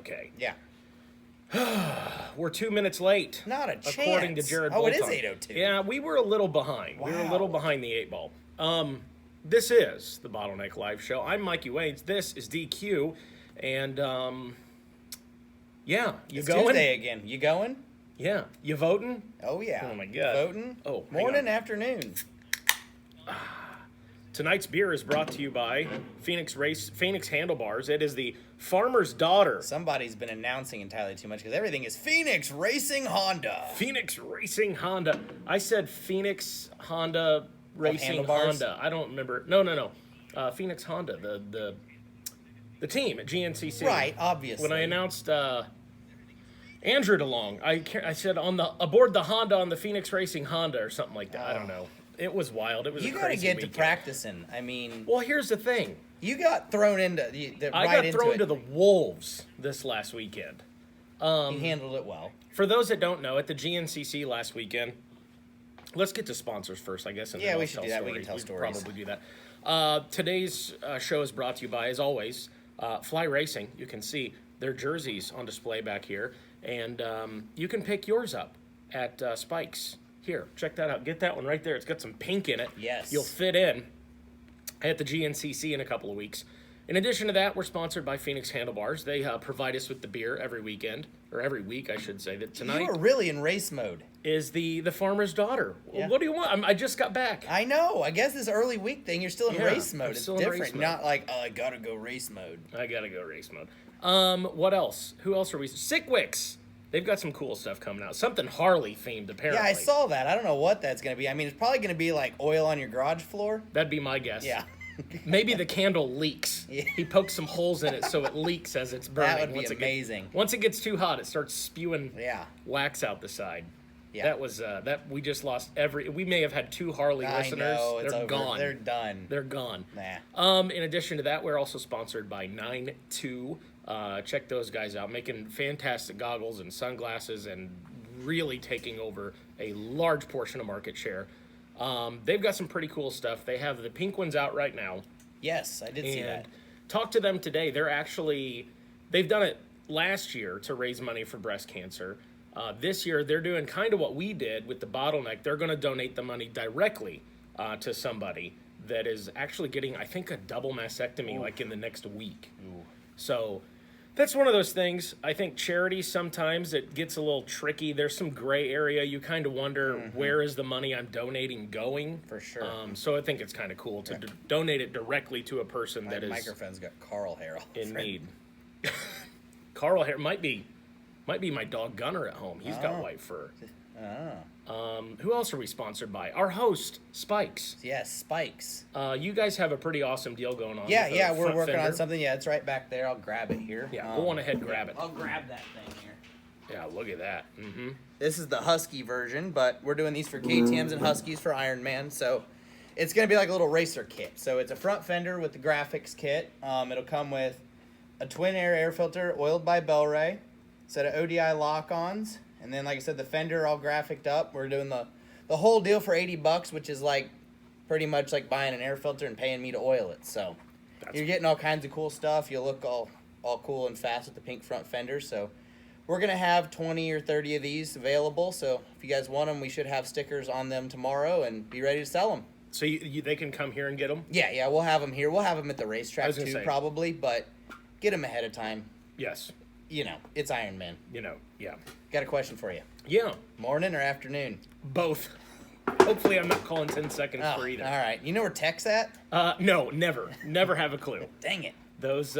okay. Yeah. We're 2 minutes late. Not a chance. According to Jared Oh, it is Bolton. 8:02. Yeah, we were a little behind. We were a little Wow. behind the 8 ball. This is the Bottleneck Live Show. I'm Mikey Waynes. This is DQ. And, yeah, you It's going? Tuesday again. You going? Yeah. You voting? Oh, yeah. Oh, my God. Voting? Oh, hang morning, on. afternoon. Tonight's beer is brought to you by Phoenix Handlebars. It is the farmer's daughter. Somebody's been announcing entirely too much because everything is Phoenix Racing Honda. Phoenix Racing Honda. I said Phoenix Honda Racing Handlebars? Honda. I don't remember. No. Phoenix Honda, the team at GNCC. Right, obviously. When I announced Andrew DeLong, I said aboard the Honda on the Phoenix Racing Honda or something like that. I don't know. It was wild. It was You a got to crazy get weekend. to practicing. I mean, Well, here's the thing. you got thrown into I right got into thrown it. to the wolves this last weekend. You handled it well. For those that don't know, at the GNCC last weekend, let's get to sponsors first, I guess. And Yeah, then we I'll should tell do that. We stories. can tell We'd stories. Probably do that. Today's show is brought to you by, as always, Fly Racing. You can see their jerseys on display back here, and you can pick yours up at Spikes. Here, check that out. Get that one right there. It's got some pink in it. Yes. You'll fit in at the GNCC in a couple of weeks. In addition to that, we're sponsored by Phoenix Handlebars. They provide us with the beer every weekend, or every week, I should say. That tonight You were really in race mode. is the farmer's daughter. Yeah. What do you want? I just got back. I know. I guess this early week thing, you're still in Yeah, race I'm mode. It's still in race different. mode. Not like, oh, I gotta go race mode. I gotta go race mode. What else? Who else are we? Sickwicks. They've got some cool stuff coming out. Something Harley themed, apparently. Yeah, I saw that. I don't know what that's gonna be. I mean, it's probably gonna be like oil on your garage floor. That'd be my guess. Yeah. Maybe the candle leaks. Yeah. He pokes some holes in it so it leaks as it's burning. That would be Once amazing. Once it gets too hot, it starts spewing Yeah. wax out the side. Yeah. That was that we just lost we may have had 2 Harley I listeners. know. It's They're over. gone. They're done. They're gone. Nah. In addition to that, we're also sponsored by 9-2. Check those guys out, making fantastic goggles and sunglasses and really taking over a large portion of market share. They've got some pretty cool stuff. They have the pink ones out right now. Yes, I did see And that. talk to them today. They've done it last year to raise money for breast cancer. This year, they're doing kind of what we did with the bottleneck. They're going to donate the money directly to somebody that is actually getting, I think, a double mastectomy like in the next week. Ooh. So that's one of those things. I think charity, sometimes it gets a little tricky. There's some gray area. You kind of wonder, where is the money I'm donating going? For sure. So I think it's kind of cool to donate it directly to a person My that is microphone's got Carl hair all in over it. need. Carl hair might be my dog Gunner at home. He's got Oh. white fur. Oh. Who else are we sponsored by? Our host, Spikes. Yes, spikes. You guys have a pretty awesome deal going on. Yeah, with a yeah, we're front working on fender. something. Yeah, it's right back there. I'll grab it here. Yeah, go on ahead, grab it. I'll grab that thing here. Yeah, look at that. Mm-hmm. This is the Husky version, but we're doing these for KTMs and Huskies for Ironman, so it's going to be like a little racer kit. So it's a front fender with the graphics kit. It'll come with a twin air filter oiled by Bellray, set of ODI lock-ons, and then, like I said, the fender all graphicked up. We're doing the whole deal for $80, which is like pretty much like buying an air filter and paying me to oil it. So you're getting all kinds of cool stuff. You'll look all cool and fast with the pink front fender. So we're going to have 20 or 30 of these available. So if you guys want them, we should have stickers on them tomorrow and be ready to sell them. So they can come here and get them? Yeah, we'll have them here. We'll have them at the I racetrack was too, gonna say. probably, but get them ahead of time. Yes. You know, it's Ironman. Yeah. Got a question for you. Yeah, Morning or afternoon? both. Hopefully I'm not calling 10 seconds Oh, for either. all right. You know where Tech's at? No, never. Never have a clue. Dang it. Those,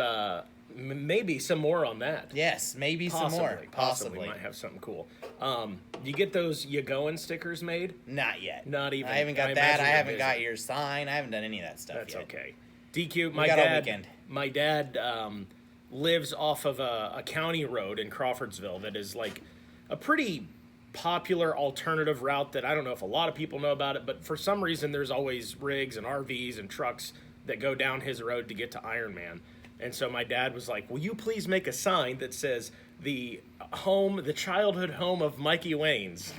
maybe some more on that. Yes, maybe some more. Possibly. Might have something cool. You get those You Goin' stickers made? Not yet. Not even. I haven't got I that. imagine I you're haven't got busy. your sign. I haven't done any of that stuff That's yet. okay. DQ, We got all weekend. my dad lives off of a county road in Crawfordsville that is like a pretty popular alternative route that I don't know if a lot of people know about it, but for some reason there's always rigs and RVs and trucks that go down his road to get to Ironman. And so my dad was like, will you please make a sign that says the childhood home of Mikey Waynes?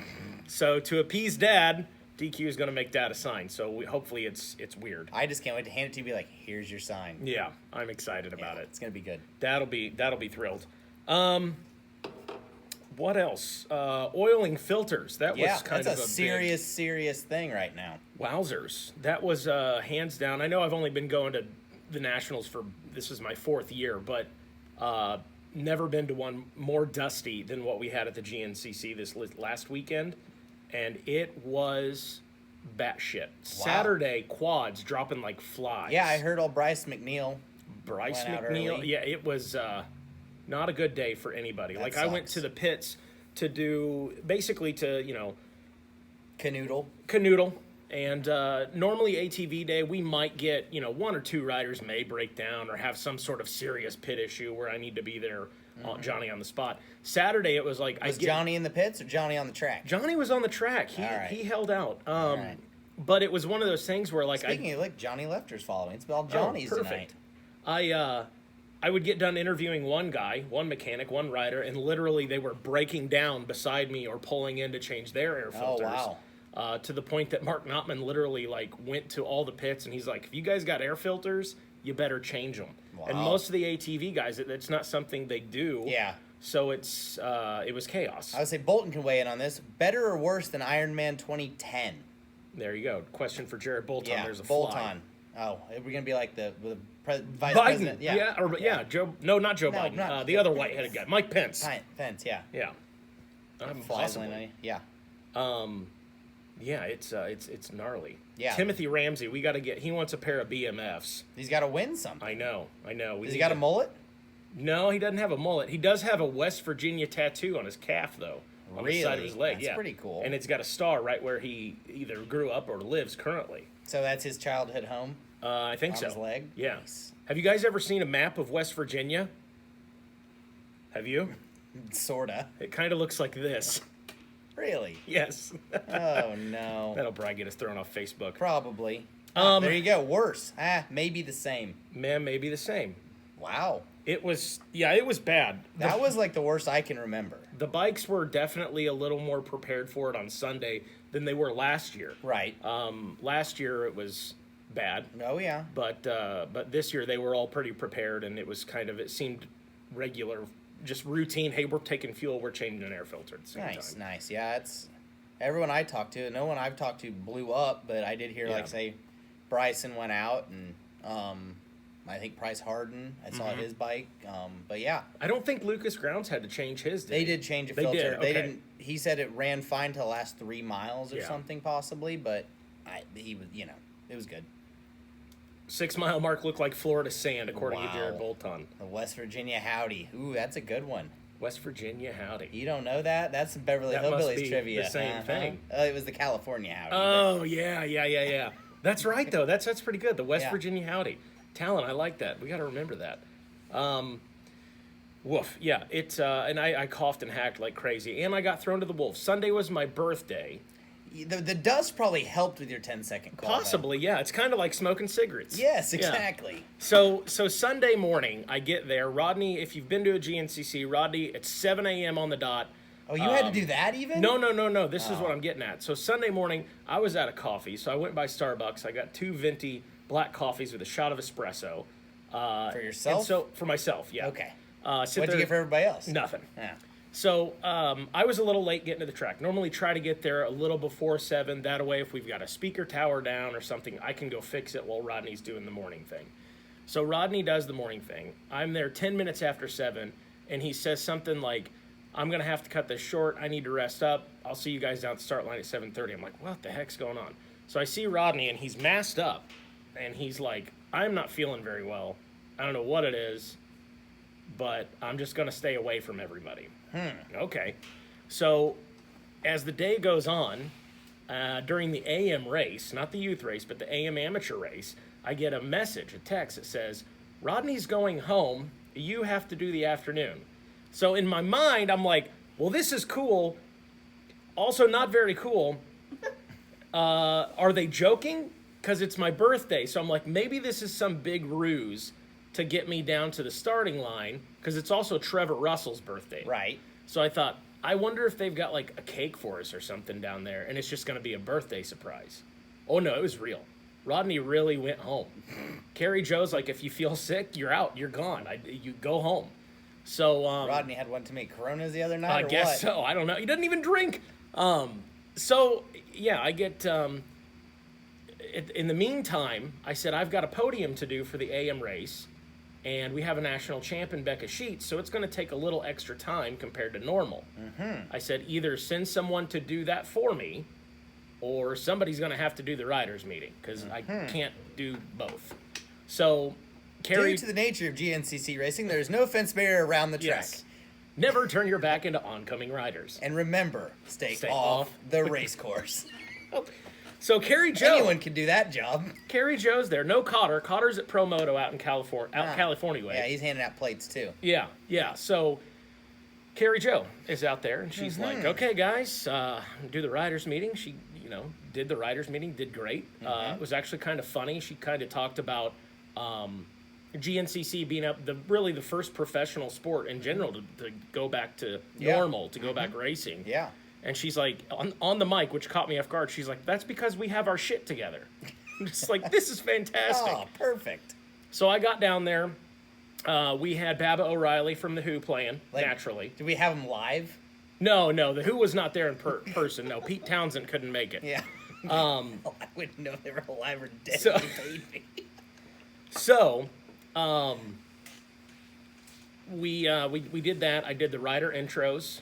So to appease Dad, DQ is going to make Dad a sign. So hopefully it's weird. I just can't wait to hand it to you and be like, here's your sign. Yeah, I'm excited about Yeah, it. It's going to be good. That'll be thrilled. What else? Oiling filters. That Yeah, was kind that's of a serious thing right now. wowzers. That was hands down. I know I've only been going to the Nationals for, this is my 4th year, but never been to one more dusty than what we had at the GNCC this last weekend. And it was batshit. Saturday, quads dropping like flies. Yeah, I heard old Bryce McNeil. Bryce went out McNeil. early. Yeah, it was not a good day for anybody. That Like I went sucks. to the pits to do basically to Canoodle. and normally ATV day we might get 1 or 2 riders may break down or have some sort of serious pit issue where I need to be there, Johnny on the spot. Saturday it was like Was Johnny in the pits or Johnny on the track? Johnny was on the track. He All right. he held out. right. But it was one of those things where like Speaking of, Johnny Lefter's following. It's all Johnny's tonight. I would get done interviewing one guy, one mechanic, one rider, and literally they were breaking down beside me or pulling in to change their air filters. Oh, wow. To the point that Mark Notman literally went to all the pits and he's like, if you guys got air filters, you better change them. Wow. And most of the ATV guys, it's not something they do. Yeah. So it was chaos. I would say Bolton can weigh in on this. Better or worse than Ironman 2010? There you go. Question for Jared Bolton. Yeah, There's a Bolton. fly. Oh, we're going to be like the vice Biden. president. Joe. No, not Joe No, Biden. not- The other white-headed guy, Mike Pence. Pence, yeah. Yeah. Flies Possibly. in, yeah. Yeah, it's gnarly. Yeah. Timothy Ramsey, we got to get. He wants a pair of BMFs. He's got to win something. I know. Has he got a mullet? No, he doesn't have a mullet. He does have a West Virginia tattoo on his calf, though. On the side of his leg. That's yeah, pretty cool. And it's got a star right where he either grew up or lives currently. So that's his childhood home? I think On so. his leg? Yeah. Nice. Have you guys ever seen a map of West Virginia? Have you? Sorta. It kind of looks like this. Really? Yes. Oh, no. That'll probably get us thrown off Facebook. Probably. There you go. Worse. Maybe the same. Man, maybe the same. Wow. It was bad. That was like the worst I can remember. The bikes were definitely a little more prepared for it on Sunday than they were last year. Right. Last year it was bad, Oh, yeah. but this year they were all pretty prepared, and it seemed regular, just routine. Hey, we're taking fuel, we're changing an air filter at the same time. Nice. Yeah, it's everyone I talked to. No one I've talked to blew up, but I did hear Yeah. say Bryson went out and I think Price Harden. I saw his bike. But yeah, I don't think Lucas Grounds had to change his. they did change a They filter. did, They okay. didn't. He said it ran fine to the last 3 miles or Yeah. something possibly, but he was it was good. 6 mile mark looked like Florida sand, according to Wow. Jared Bolton. The West Virginia Howdy. Ooh, that's a good one. West Virginia, howdy. You don't know that? That's some Beverly That must Hillbillies be trivia. the same thing. It was the California Howdy. Oh yeah. That's right though. That's pretty good. The West Yeah. Virginia howdy. Talent, I like that. We got to remember that. Woof. Yeah, it's and I coughed and hacked like crazy, and I got thrown to the wolves. Sunday was my birthday. The dust probably helped with your 10-second call. Possibly, yeah. It's kind of like smoking cigarettes. Yes, Yeah. exactly. So Sunday morning, I get there. Rodney, if you've been to a GNCC, Rodney, it's 7 a.m. on the dot. Oh, you had to do that even? No. This is what I'm getting at. So Sunday morning, I was out of coffee, so I went by Starbucks. I got 2 venti black coffees with a shot of espresso. For yourself? And so for myself, yeah. Okay. Sit What'd there, you get for everybody else? Nothing. Yeah. So I was a little late getting to the track. Normally try to get there a little before 7. That way, if we've got a speaker tower down or something, I can go fix it while Rodney's doing the morning thing. So Rodney does the morning thing. I'm there 10 minutes after 7, and he says something like, I'm going to have to cut this short. I need to rest up. I'll see you guys down at the start line at 7:30. I'm like, what the heck's going on? So I see Rodney, and he's masked up, and he's like, I'm not feeling very well. I don't know what it is, but I'm just going to stay away from everybody. Okay. So as the day goes on, during the AM race, not the youth race, but the AM amateur race, I get a message, a text that says, Rodney's going home. You have to do the afternoon. So in my mind, I'm like, well, this is cool. Also not very cool. Are they joking? Because it's my birthday. So I'm like, maybe this is some big ruse to get me down to the starting line, because it's also Trevor Russell's birthday. Right. So I thought, I wonder if they've got like a cake for us or something down there, and it's just going to be a birthday surprise. Oh no, it was real. Rodney really went home. Carrie Joe's like, if you feel sick, you're out, you're gone. You go home. So Rodney had one too many Coronas the other night. I or guess what? so. I don't know. He doesn't even drink. So yeah, I get. In the meantime, I said I've got a podium to do for the AM race, and we have a national champ in Becca Sheets, so it's going to take a little extra time compared to normal. I said either send someone to do that for me, or somebody's going to have to do the riders meeting because I can't do both. So, Carrie, Due to the nature of GNCC racing, there's no fence barrier around the track. yes, never turn your back into oncoming riders. And remember, stay Stay off off the race course. So Carrie Joe, Anyone can do that job. Carrie Joe's there. No Cotter. Cotter's at Promoto out in California, California way. Yeah, he's handing out plates too. Yeah. So Carrie Joe is out there, and she's like, "Okay, guys, do the riders meeting." She, did the riders meeting, did great. It was actually kind of funny. She kind of talked about GNCC being the first professional sport in general to go back to normal, to go back racing. Yeah. And she's like, on the mic, which caught me off guard, she's like, "That's because we have our shit together." I'm just like, this is fantastic. Oh, perfect. So I got down there. We had Baba O'Reilly from The Who playing, naturally. Did we have him live? No, The Who was not there in person. No, Pete Townsend couldn't make it. Yeah. I wouldn't know if they were alive or dead. So- If you paid me. So, we did that. I did the rider intros,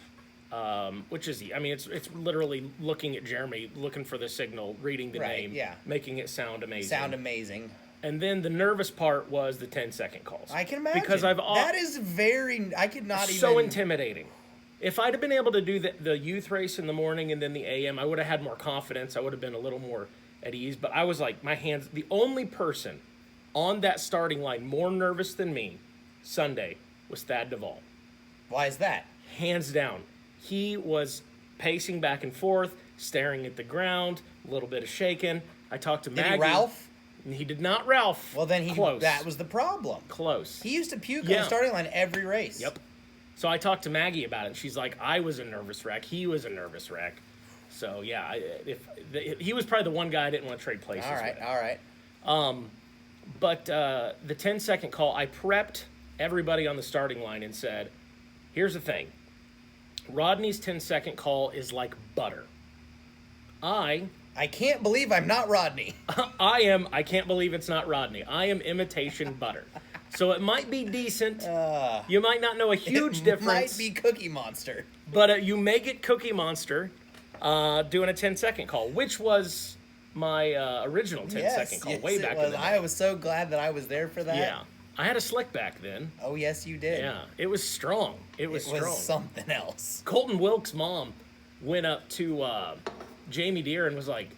which is, it's literally looking at Jeremy, looking for the signal, reading the Right, name, yeah. making it sound amazing. Sound amazing. And then the nervous part was the 10-second calls. I can imagine. Because that is I could not even. so intimidating. If I'd have been able to do the youth race in the morning and then the AM, I would have had more confidence. I would have been a little more at ease. But I was like, my hands, the only person on that starting line more nervous than me Sunday was Thad Duvall. Why is that? Hands down. He was pacing back and forth, staring at the ground, a little bit of shaking. I talked to Maggie. Did he Ralph? He did not Ralph. Well, then Close. that was the problem. Close. He used to puke on Yeah. the starting line every race. Yep. So I talked to Maggie about it, and she's like, "I was a nervous wreck. He was a nervous wreck." So yeah, he was probably the one guy I didn't want to trade places with. All right. But the 10-second call, I prepped everybody on the starting line and said, "Here's the thing. Rodney's 10-second call is like butter. I can't believe I'm not Rodney. I can't believe it's not Rodney. I am imitation butter. So it might be decent. You might not know a huge difference. Might be Cookie Monster. But you may get Cookie Monster doing a 10-second call, which was my original 10-second call way back in the day. I was so glad that I was there for that. Yeah. I had a slick back then. Oh, yes, you did. Yeah. It was strong. It was strong. Something else. Colton Wilkes' mom went up to Jamie Deere and was like,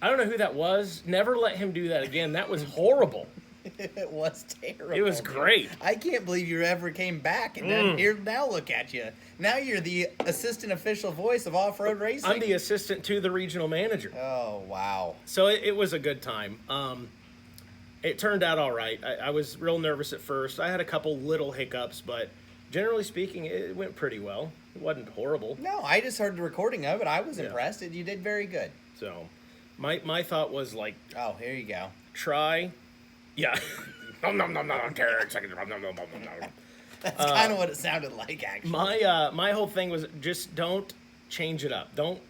"I don't know who that was. Never let him do that again. That was horrible." It was terrible. It was great. I can't believe you ever came back. And then here, now look at you. Now you're the assistant official voice of off-road racing. I'm the assistant to the regional manager. Oh, wow. So it was a good time. It turned out all right. I was real nervous at first. I had a couple little hiccups, but generally speaking, it went pretty well. It wasn't horrible. No, I just heard the recording of it. I was impressed. You did very good. So my thought was like, oh, here you go. Try. Yeah. Nom, nom, nom, nom, Derek, second. Nom, nom, nom, nom, nom. That's kind of what it sounded like, actually. My whole thing was just don't change it up. Don't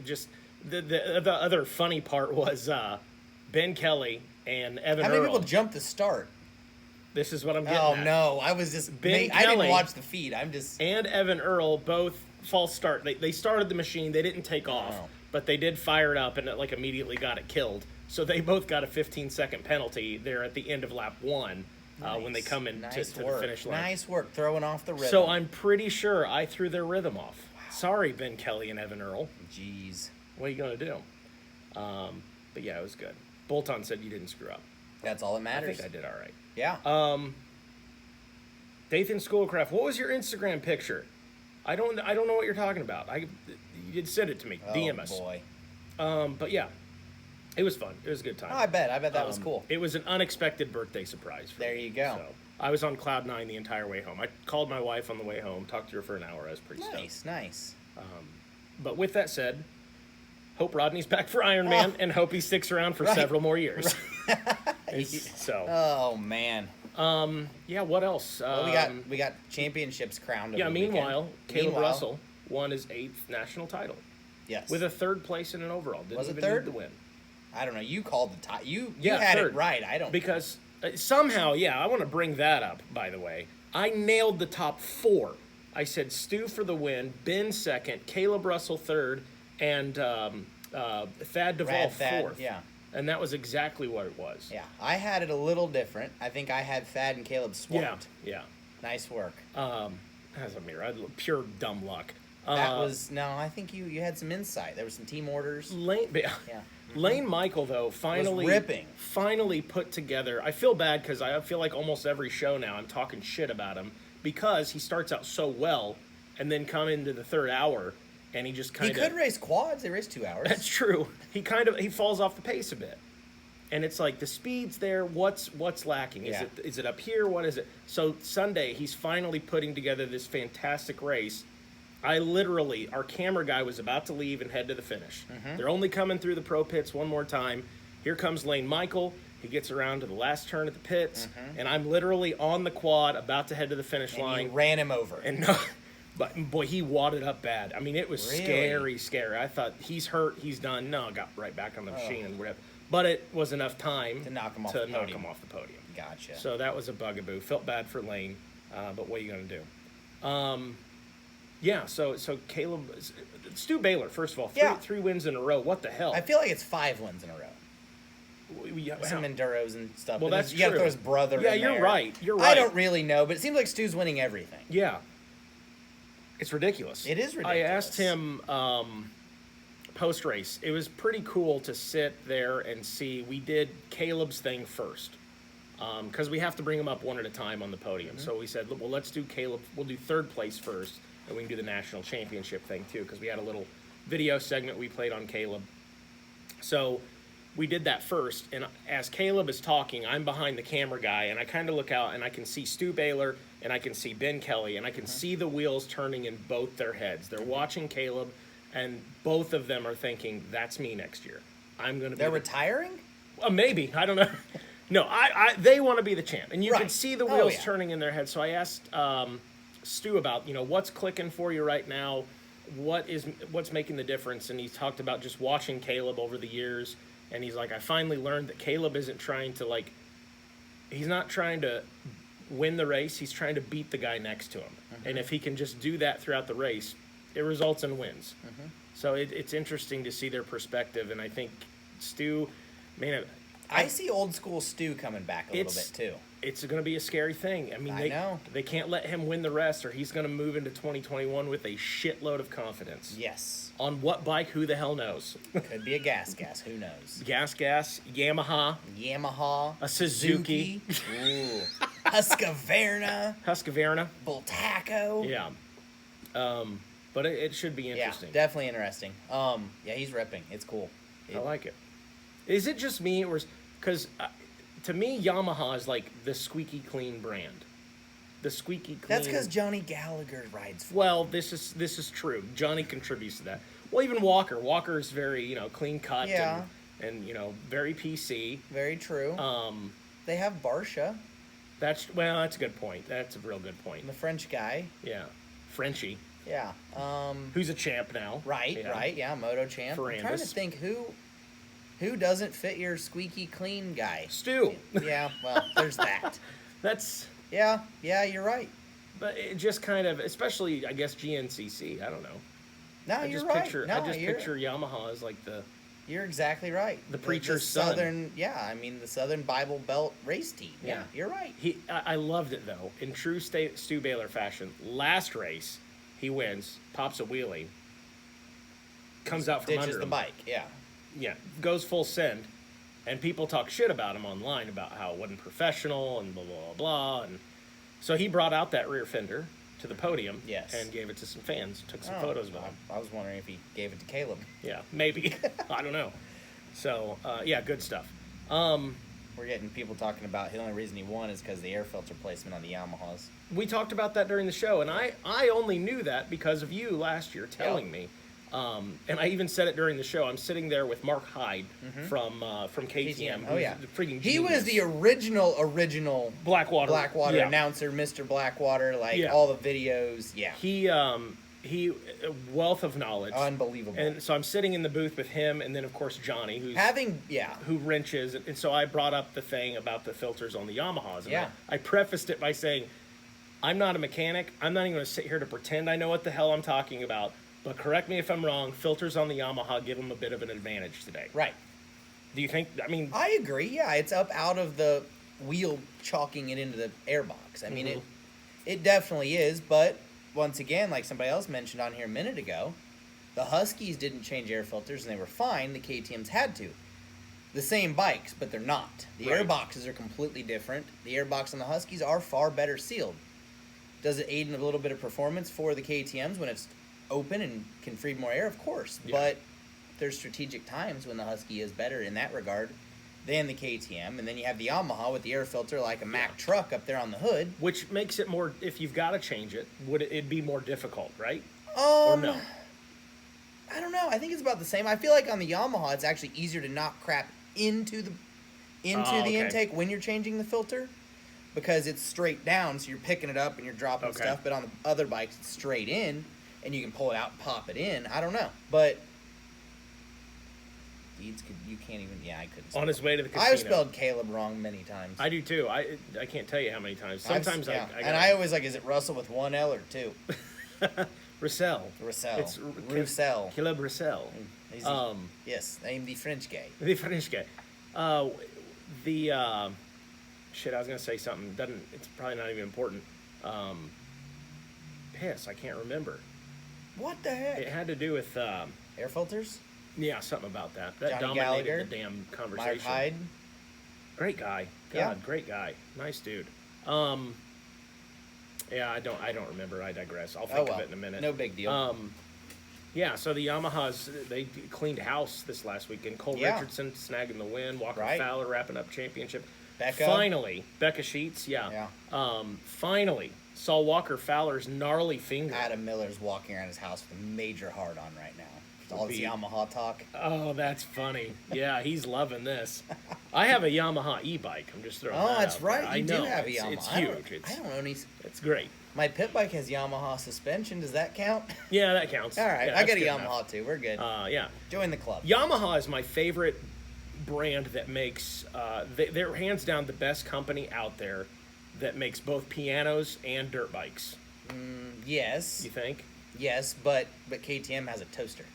just the other funny part was Ben Kelly and Evan How many Earl. people jumped the start? This is what I'm getting Oh, at. no. I was just... Ben I Kelly didn't watch the feed. I'm just... And Evan Earl both false start. They started the machine. They didn't take off, but they did fire it up and it immediately got it killed. So they both got a 15-second penalty there at the end of lap 1 when they come in to the finish line. Nice work throwing off the rhythm. So I'm pretty sure I threw their rhythm off. Wow. Sorry, Ben Kelly and Evan Earl. Jeez. What are you going to do? But yeah, it was good. Bolton said you didn't screw up. That's all that matters. I think I did all right. Yeah. Dathan Schoolcraft, what was your Instagram picture? I don't know what you're talking about. You did send it to me. DM us. Oh, boy. But yeah, it was fun. It was a good time. Oh, I bet that was cool. It was an unexpected birthday surprise for me. There you go. So I was on cloud 9 the entire way home. I called my wife on the way home, talked to her for an hour. I was pretty stoked. Nice. But with that said, hope Rodney's back for Ironman and hope he sticks around for several more years. So. Oh, man. Yeah, what else? Well, we got championships crowned. Over Yeah, the meanwhile, weekend. Caleb Russell won his 8th national title. Yes. With a 3rd place in an overall. Didn't Was it even third? need the win. I don't know. You called the tie. You Yeah, had 3rd. it right. I don't. Because somehow, yeah, I want to bring that up, by the way. I nailed the top 4. I said Stu for the win, Ben 2nd, Caleb Russell 3rd, and Thad Duvall 4th. Yeah. And that was exactly what it was. Yeah. I had it a little different. I think I had Thad and Caleb swapped. Yeah. Nice work. As a mirror, I had pure dumb luck. That was no. I think you had some insight. There were some team orders. Yeah. Lane Michael though finally ripping. Finally put together. I feel bad because I feel like almost every show now I'm talking shit about him because he starts out so well and then come into the 3rd hour and he just kind of. He could race quads. They race 2 hours. That's true. He falls off the pace a bit, and it's like the speed's there. What's lacking? Is it up here? What is it? So Sunday he's finally putting together this fantastic race. Our camera guy was about to leave and head to the finish. Mm-hmm. They're only coming through the pro pits one more time. Here comes Lane Michael. He gets around to the last turn at the pits, and I'm literally on the quad about to head to the finish line. You ran him over. And no, but boy, he wadded up bad. I mean, it was scary. I thought he's hurt, he's done. No, got right back on the machine and ripped. But it was enough time to knock him off the podium. Gotcha. So that was a bugaboo. Felt bad for Lane, but what are you going to do? Yeah, so Caleb, Stu Baylor, first of all, three wins in a row. What the hell? I feel like it's 5 wins in a row. Some enduros and stuff. Well, that's you got to throw his brother. Yeah, in you're there. right. You're right. I don't really know, but it seems like Stu's winning everything. Yeah, it's ridiculous. It is ridiculous. I asked him post race. It was pretty cool to sit there and see. We did Caleb's thing first. Because we have to bring him up one at a time on the podium. So we said, well, let's do Caleb. We'll do 3rd place first, and we can do the national championship thing too, because we had a little video segment we played on Caleb. So we did that first, and as Caleb is talking, I'm behind the camera guy, and I kind of look out, and I can see Stu Baylor, and I can see Ben Kelly, and I can see the wheels turning in both their heads. They're watching Caleb, and both of them are thinking, that's me next year. I'm going to be... They're retiring? Maybe. I don't know. No, they want to be the champ, and you can see the wheels turning in their head. So I asked Stu about, what's clicking for you right now, what's making the difference, and he talked about just watching Caleb over the years, and he's like, I finally learned that Caleb isn't trying to he's not trying to win the race, he's trying to beat the guy next to him, and if he can just do that throughout the race, it results in wins. So it's interesting to see their perspective, and I think Stu, man. I see old school Stu coming back a little bit too. It's going to be a scary thing. I mean, they can't let him win the rest, or he's going to move into 2021 with a shitload of confidence. Yes. On what bike? Who the hell knows? Could be a gas. Who knows? Gas. Yamaha. A Suzuki. Ooh. Husqvarna. Bultaco. Yeah. But it should be interesting. Yeah, definitely interesting. Yeah, he's ripping. It's cool. I like it. Is it just me, or because to me Yamaha is like the squeaky clean brand, the squeaky clean. That's because Johnny Gallagher rides for Well, this is true. Johnny contributes to that. Well, even Walker is very clean cut and very PC. Very true. They have Barsha. That's a good point. That's a real good point. And the French guy. Yeah, Frenchie. Yeah. Who's a champ now? Right. Yeah, moto champ. Ferrandis. I'm trying to think who doesn't fit your squeaky clean guy? Stu. Yeah, well, there's that. That's... Yeah, you're right. But it just kind of, especially, I guess, GNCC, I don't know. No, you're right. Picture Yamaha as like the... You're exactly right. The preacher's son. The Southern Bible Belt race team. Yeah, you're right. I loved it, though. In true Stu Baylor fashion, last race, he wins, pops a wheelie, comes out from under him. The bike, Yeah, goes full send, and people talk shit about him online about how it wasn't professional and blah, blah, blah, blah. And so he brought out that rear fender to the podium and gave it to some fans, took some photos with him. I was wondering if he gave it to Caleb. Yeah, maybe. I don't know. So, good stuff. We're getting people talking about the only reason he won is because the air filter placement on the Yamahas. We talked about that during the show, and I only knew that because of you last year telling me. And I even said it during the show. I'm sitting there with Mark Hyde from KTM. Oh yeah, who's the freaking he was genius. the original Blackwater yeah. announcer, Mr. Blackwater. Like Yeah. all the videos. Yeah, He a wealth of knowledge, unbelievable. And so I'm sitting in the booth with him, and then of course Johnny, who wrenches, and so I brought up the thing about the filters on the Yamahas. And Yeah. I prefaced it by saying, I'm not a mechanic. I'm not even going to sit here to pretend I know what the hell I'm talking about. But correct me if I'm wrong. Filters on the Yamaha give them a bit of an advantage today. Right. Do you think? I mean, I agree. Yeah, it's up out of the wheel, chalking it into the airbox. I mean, it definitely is. But once again, like somebody else mentioned on here a minute ago, the Huskies didn't change air filters and they were fine. The KTM's had to. The same bikes, but they're not. The Right. airboxes are completely different. The airbox on the Huskies are far better sealed. Does it aid in a little bit of performance for the KTM's when it's open and can feed more air? Of course. Yeah. But there's strategic times when the Husky is better in that regard than the KTM. And then you have the Yamaha with the air filter like a Mack truck up there on the hood. which makes it more. If you've got to change it, would it'd be more difficult, right? Or no? I don't know. I think it's about the same. I feel like on the Yamaha, it's actually easier to knock crap into the okay. intake when you're changing the filter, because it's straight down, so you're picking it up and you're dropping Okay. stuff. But on the other bikes, it's straight in, and you can pull it out and pop it in. I don't know, but you can't even. Yeah, I couldn't. On his way to the casino. I've spelled Caleb wrong many times. I do too. I can't tell you how many times. I've- Sometimes yeah. I and I always like, is it Russell with one L or two? Russell. Russell. It's Roussel. Caleb Russell. He's yes, named the French guy. The French guy. Shit, I was gonna say something. It's probably not even important. Piss, I can't remember. What the heck? It had to do with Air filters? yeah, something about that. That Johnny dominated Gallagher? the damn Mark conversation. Hyde? Great guy. God, Yeah. great guy. Nice dude. Yeah, I don't remember. I digress. I'll think of it in a minute. No big deal. Yeah, so the Yamahas, they cleaned house this last weekend. Cole Yeah. Richardson snagging the win. Walker Right. Fowler wrapping up championship. Becca. Finally, Becca Sheets, yeah. Finally, saw Walker Fowler's gnarly finger. Adam Miller's walking around his house with a major hard on right now. All this Be- Yamaha talk. Oh, that's funny. Yeah, he's loving this. I have a Yamaha e-bike. I'm just throwing Oh, that that's out right. there. I You know. do have a It's- Yamaha. It's I don't- huge. I don't know any. It's great. My pit bike has Yamaha suspension. Does that count? Yeah, that counts. All right. Yeah, I that's got a good Yamaha enough. too. We're good. Yeah. Join the club. Yamaha is my favorite brand that makes, they're hands down the best company out there that makes both pianos and dirt bikes. Yes. You think? Yes, but KTM has a toaster.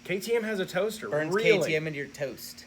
KTM has a toaster. Burns Really? KTM into your toast.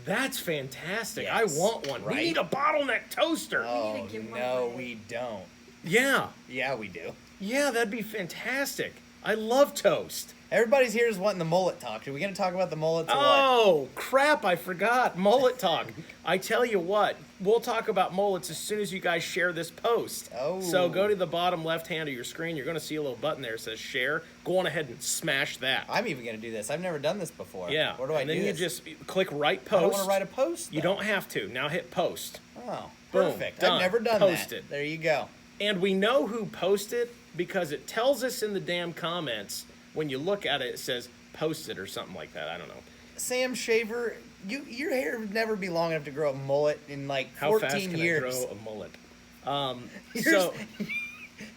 That's fantastic. Yes. I want one. We Right? need a bottleneck toaster. Oh, need to give one no, away. we don't. Yeah. Yeah, we do. Yeah, that'd be fantastic. I love toast. Everybody's here is wanting the mullet talk. Are we going to talk about the mullets or what? Oh, crap, I forgot. Mullet talk. I tell you what, we'll talk about mullets as soon as you guys share this post. Oh. So go to the bottom left hand of your screen. You're going to see a little button there that says share. Go on ahead and smash that. I'm even going to do this. I've never done this before. Yeah. Where do I and then do you this? just click right I post. don't want to write a post. You though. don't have to. Now hit post. Oh, Boom, perfect. done. I've never done Posted. that. There you go. And we know who posted because it tells us in the damn comments. When you look at it, it says posted or something like that. I don't know. Sam Shaver, your hair would never be long enough to grow a mullet in like How 14 fast can years. I grow a mullet? Yours-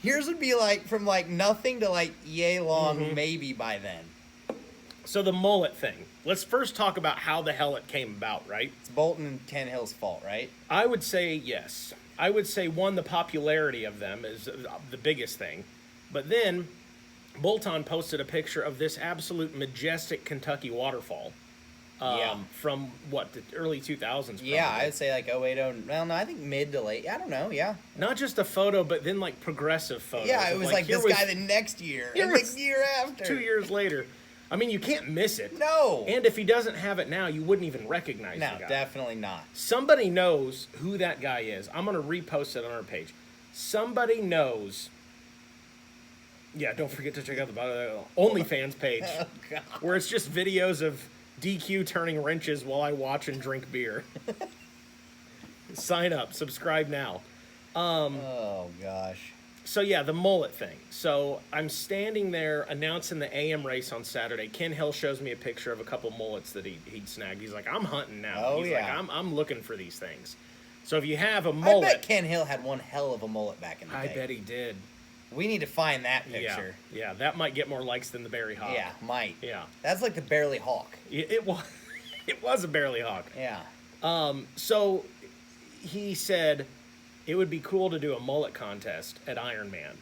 Yours would be like from like nothing to like yay long, Mm-hmm. maybe by then. So the mullet thing. Let's first talk about how the hell it came about, right? It's Bolton and Ken Hill's fault, right? I would say yes. I would say one, the popularity of them is the biggest thing. But then Bolton posted a picture of this absolute majestic Kentucky waterfall. Yeah. From what, the early 2000s probably. Yeah, I would say like 08, well, no, I think mid to late. I don't know, yeah. Not just a photo, but then like progressive photos. Yeah, it of, was like here this guy the next year here and was the year after. 2 years later. I mean, you can't miss it. No. And if he doesn't have it now, you wouldn't even recognize No, the guy. definitely not. Somebody knows who that guy is. I'm going to repost it on our page. Somebody knows. Yeah, don't forget to check out the OnlyFans page, Oh, God. where it's just videos of DQ turning wrenches while I watch and drink beer. Sign up, subscribe now. Oh, gosh. So yeah, the mullet thing. So I'm standing there announcing the AM race on Saturday. Ken Hill shows me a picture of a couple mullets that he'd snagged. He's like, I'm hunting now. Oh, He's yeah. like, I'm looking for these things. So if you have a I mullet, bet Ken Hill had one hell of a mullet back in the day. I bet he did. We need to find that picture. Yeah, that might get more likes than the Barry Hawk. Yeah, might. Yeah. That's like the Barely Hawk. It was it was a Barely Hawk. Yeah. So he said it would be cool to do a mullet contest at Iron Man.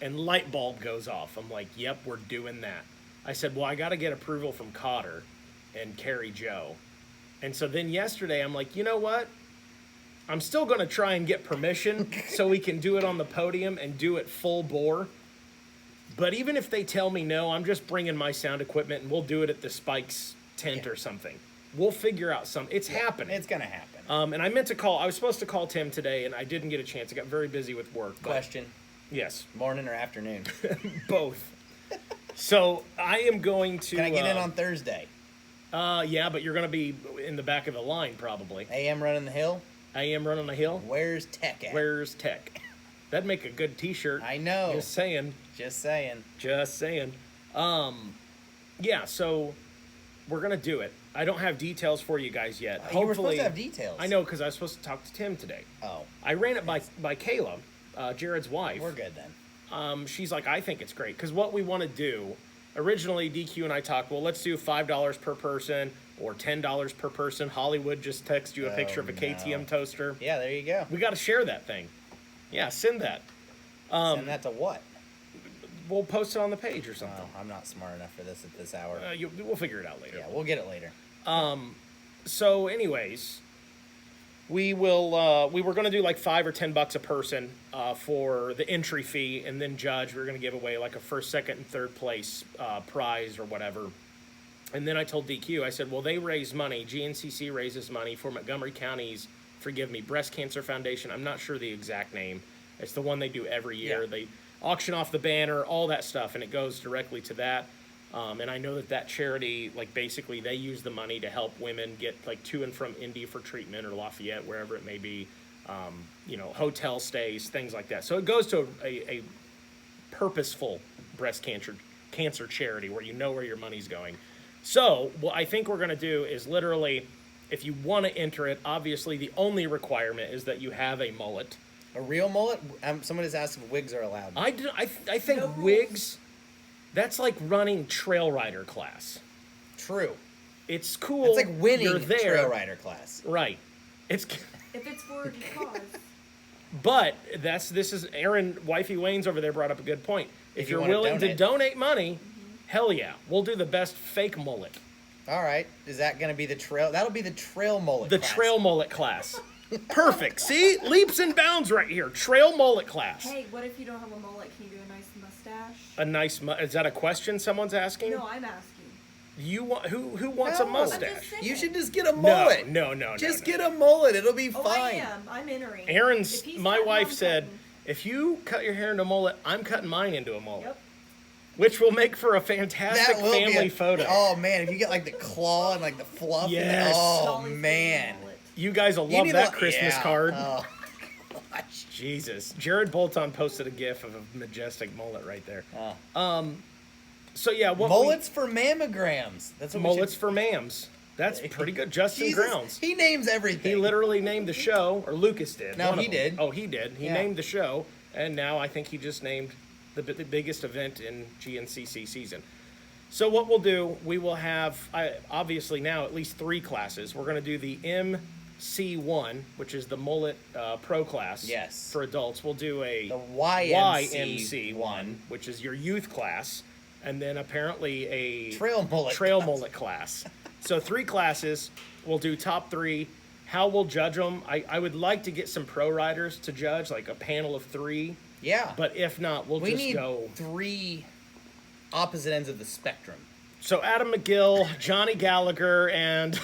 And light bulb goes off. I'm like, yep, we're doing that. I said, well, I got to get approval from Cotter and Carrie Joe. And so then yesterday, I'm like, you know what? I'm still going to try and get permission so we can do it on the podium and do it full bore. But even if they tell me no, I'm just bringing my sound equipment and we'll do it at the Spikes tent or something. We'll figure out something. It's happening. It's going to happen. And I meant to call. I was supposed to call Tim today, and I didn't get a chance. I got very busy with work. but- Question. Yes. Morning or afternoon? Both. So I am going to. Can I get in on Thursday? Yeah, but you're going to be in the back of the line probably. AM running the hill? I am running the hill. Where's Tech at? Where's Tech? That'd make a good T-shirt. I know. Just saying. Just saying. Just saying. Yeah. So we're gonna do it. I don't have details for you guys yet. You were supposed to have details. I know because I was supposed to talk to Tim today. Oh. I ran it by Kayla, Jared's wife. We're good then. She's like, I think it's great because what we want to do. Originally, DQ and I talked. Well, let's do $5 per person or $10 per person. Hollywood just texted you a picture of a KTM toaster. Yeah, there you go. We got to share that thing. Yeah, send that. Send that to what? We'll post it on the page or something. Oh, I'm not smart enough for this at this hour. We'll figure it out later. Yeah, we'll get it later. So, anyways, we will. We were going to do like $5 or $10 a person for the entry fee, and then judge. We were going to give away like a first, second, and third place prize or whatever. And then I told DQ, I said, well, they raise money. GNCC raises money for Montgomery County's, forgive me, Breast Cancer Foundation. I'm not sure the exact name. It's the one they do every year. Yeah. They auction off the banner, all that stuff, and it goes directly to that. And I know that charity, like basically they use the money to help women get like to and from Indy for treatment or Lafayette, wherever it may be, hotel stays, things like that. So it goes to a purposeful breast cancer charity where you know where your money's going. So what I think we're going to do is literally, if you want to enter it, obviously the only requirement is that you have a mullet. A real mullet? Someone has asked if wigs are allowed. I think No rules. wigs, that's like running trail rider class. True. It's cool. It's like winning You're there. trail rider class. Right. It's, If it's for a good cause. but this is Aaron, wifey Wayne's over there brought up a good point. If you you're wanna willing to donate. donate money, hell yeah, we'll do the best fake mullet. All right. Is that going to be the trail? That'll be the trail mullet The class. trail mullet class. Perfect. See? Leaps and bounds right here. Trail mullet class. Hey, what if you don't have a mullet? Can you do a nice mustache? A nice is that a question someone's asking? No, I'm asking. You want who wants a No. mustache? saying. You should just get a mullet. No. Just no. get a mullet. It'll be Oh, fine. I am. I'm entering. Aaron's If he's my cutting, wife I'm said, cutting. if you cut your hair into a mullet, I'm cutting mine into a mullet. Yep. Which will make for a fantastic That will family be photo. Oh man, if you get like the claw and like the fluff. Yes. Oh Always getting a man. mullet. You guys will You love need that a- Christmas yeah. card. Oh gosh. Jesus. Jared Bolton posted a gif of a majestic mullet right there. Oh. So yeah, what Mullets for mammograms. That's what we mullets should- for mams. That's pretty good. Justin Jesus, Grounds. He names everything. He literally named the show, or Lucas did. No, one of he them. did. Oh, he did. He Yeah. named the show, and now I think he just named the biggest event in GNCC season. So what we'll do, we will have, obviously now, at least 3 classes. We're going to do the MC1, which is the mullet pro class. Yes. For adults. We'll do a The YMC YMC1, which is your youth class, and then apparently a Trail mullet class. mullet class. So 3 classes. We'll do top 3. How we'll judge them, I would like to get some pro riders to judge, like a panel of 3. Yeah. But if not, we'll we just need go. 3 opposite ends of the spectrum. So Adam McGill, Johnny Gallagher, and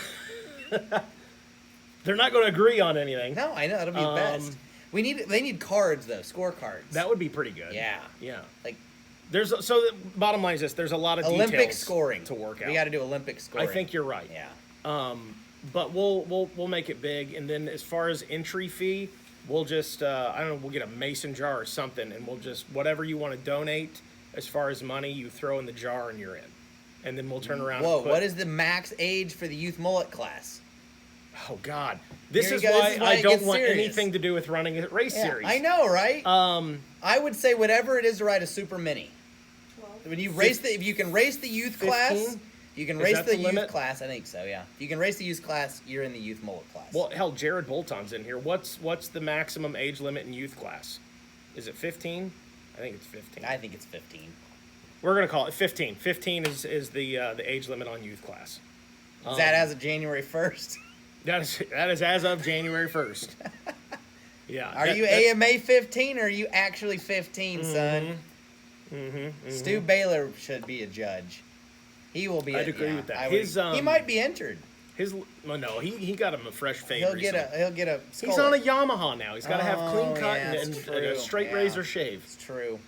they're not going to agree on anything. No, I know that'll be best. They need cards though, scorecards. That would be pretty good. Yeah. Yeah. Like So the bottom line is this: there's a lot of Olympic details scoring to work out. We got to do Olympic scoring. I think you're right. Yeah. But we'll make it big, and then as far as entry fee, we'll just I don't know, we'll get a mason jar or something, and we'll just whatever you want to donate as far as money, you throw in the jar and you're in, and then we'll turn around. Whoa, and put, what is the max age for the youth mullet class? Oh God, this Here is you go. why This is why I it don't gets want serious. anything to do with running a race series. I know, right? Um, I would say whatever it is to ride a super mini. 12. When you race if you can race the youth class, 15? you can Is race that the the youth limit? class. I think so. Yeah, if you can race the youth class, you're in the youth mullet class. well, hell, Jared Bolton's in here. What's the maximum age limit in youth class? Is it 15? I think it's 15. I think it's 15. We're gonna call it 15. 15 is the age limit on youth class. Is that as of January 1st? That is as of January 1st. Yeah. Are you AMA 15 or are you actually 15, son? Stu Baylor should be a judge. He will be. I'd agree with that. I would- His, he might be entered. Well, no, he got him a fresh fade. He'll get a. He's on a Yamaha now. He's got to have clean cut yeah, and it's a true. straight Yeah. razor shave. It's true.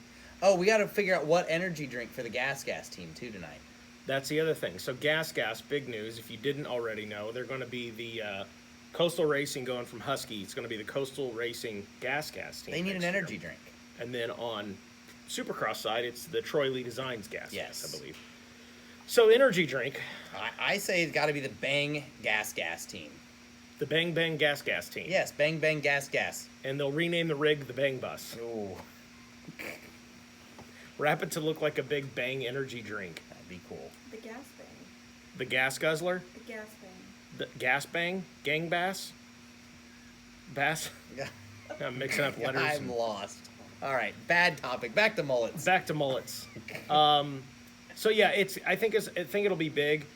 Oh, we got to figure out what energy drink for the gas team too tonight. That's the other thing. So Gas, big news. If you didn't already know, they're going to be the Coastal Racing going from Husky. It's going to be the Coastal Racing Gas team. They need an next year. energy drink. And then on Supercross side, it's the Troy Lee Designs Gas, Yes. I believe. So energy drink, I say it's got to be the Bang Gas team. the Bang Bang Gas team. Yes, Bang Bang Gas. And they'll rename the rig the Bang Bus. Ooh, Wrap it to look like a big Bang energy drink. that'd be cool. The gas bang. The Gas Guzzler, The gas bang. the Gas Bang, Gang Bass, Bass. I'm mixing up letters. I'm lost. All right, bad topic. Back to mullets. Back to mullets. So yeah, I think it'll be big.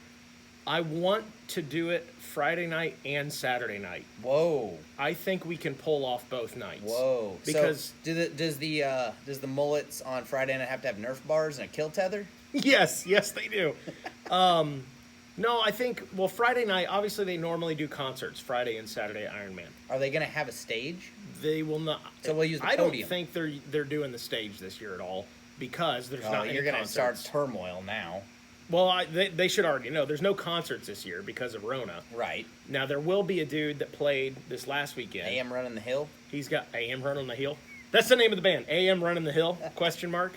I want to do it Friday night and Saturday night. Whoa, I think we can pull off both nights. whoa. Because so does the mullets on Friday night have to have Nerf bars and a kill tether? yes, they do. No, I think Friday night. Obviously, they normally do concerts Friday and Saturday at Ironman. Are they gonna have a stage? They will not. So we'll use the I podium. don't think they're doing the stage this year at all because there's Oh, not. you're any gonna start concerts. turmoil now. Well, they should already know. There's no concerts this year because of Rona. Right. Now there will be a dude that played this last weekend. AM running the hill. He's got AM Running the Hill. That's the name of the band. AM Running the Hill? Question mark.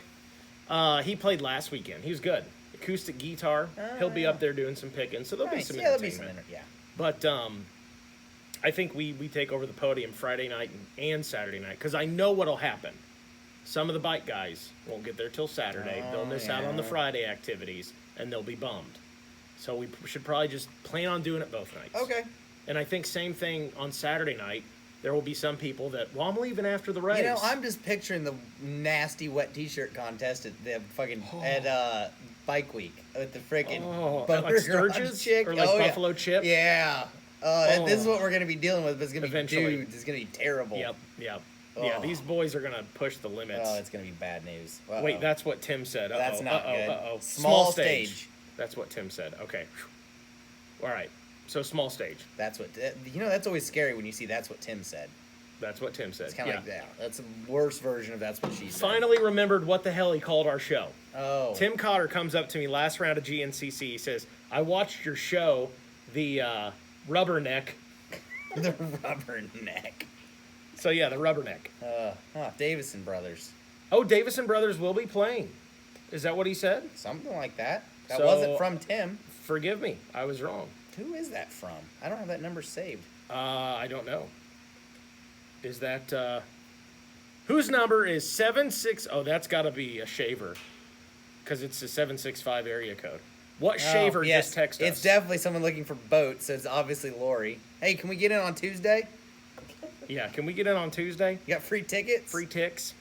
He played last weekend. He was good. Acoustic guitar. He'll be yeah. up there doing some picking. So there'll be Nice. some Yeah, there'll be entertainment. some. Yeah. But I think we take over the podium Friday night and Saturday night because I know what'll happen. Some of the bike guys won't get there till Saturday. They'll miss out on the yeah. Friday activities, and they'll be bummed. So we should probably just plan on doing it both nights. Okay. And I think same thing on Saturday night. There will be some people that, I'm leaving after the race. You know, I'm just picturing the nasty wet T-shirt contest at the fucking at Bike Week with the freaking like Butter Sturgis chick or like yeah. Buffalo Chip. Yeah. This is what we're gonna be dealing with. But it's gonna be Eventually. dudes. It's gonna be terrible. Yep. Yeah, Oh. these boys are gonna push the limits. Oh, it's gonna be bad news. Uh-oh. Wait, that's what Tim said. Uh-oh, That's not good. Uh-oh. Small stage. That's what Tim said. Okay. All right. So small stage. That's what that's always scary when you see that's what Tim said. That's what Tim said. It's kind of like that. That's a worse version of that's what she said. Finally remembered what the hell he called our show. Oh. Tim Cotter comes up to me last round of GNCC. He says, I watched your show, the Rubberneck. The Rubberneck. So yeah, the Rubberneck. Davison Brothers. Oh, Davison Brothers will be playing. Is that what he said? Something like that. That So- wasn't from Tim. Forgive me. I was wrong. Who is that from? I don't have that number saved. I don't know. Is that whose number is 76? Oh, that's got to be a shaver, because it's a 765 area code. What shaver just texted us? It's definitely someone looking for boats, so it's obviously Lori. Hey, can we get in on Tuesday? Yeah, can we get in on Tuesday? You got free tickets? Free ticks.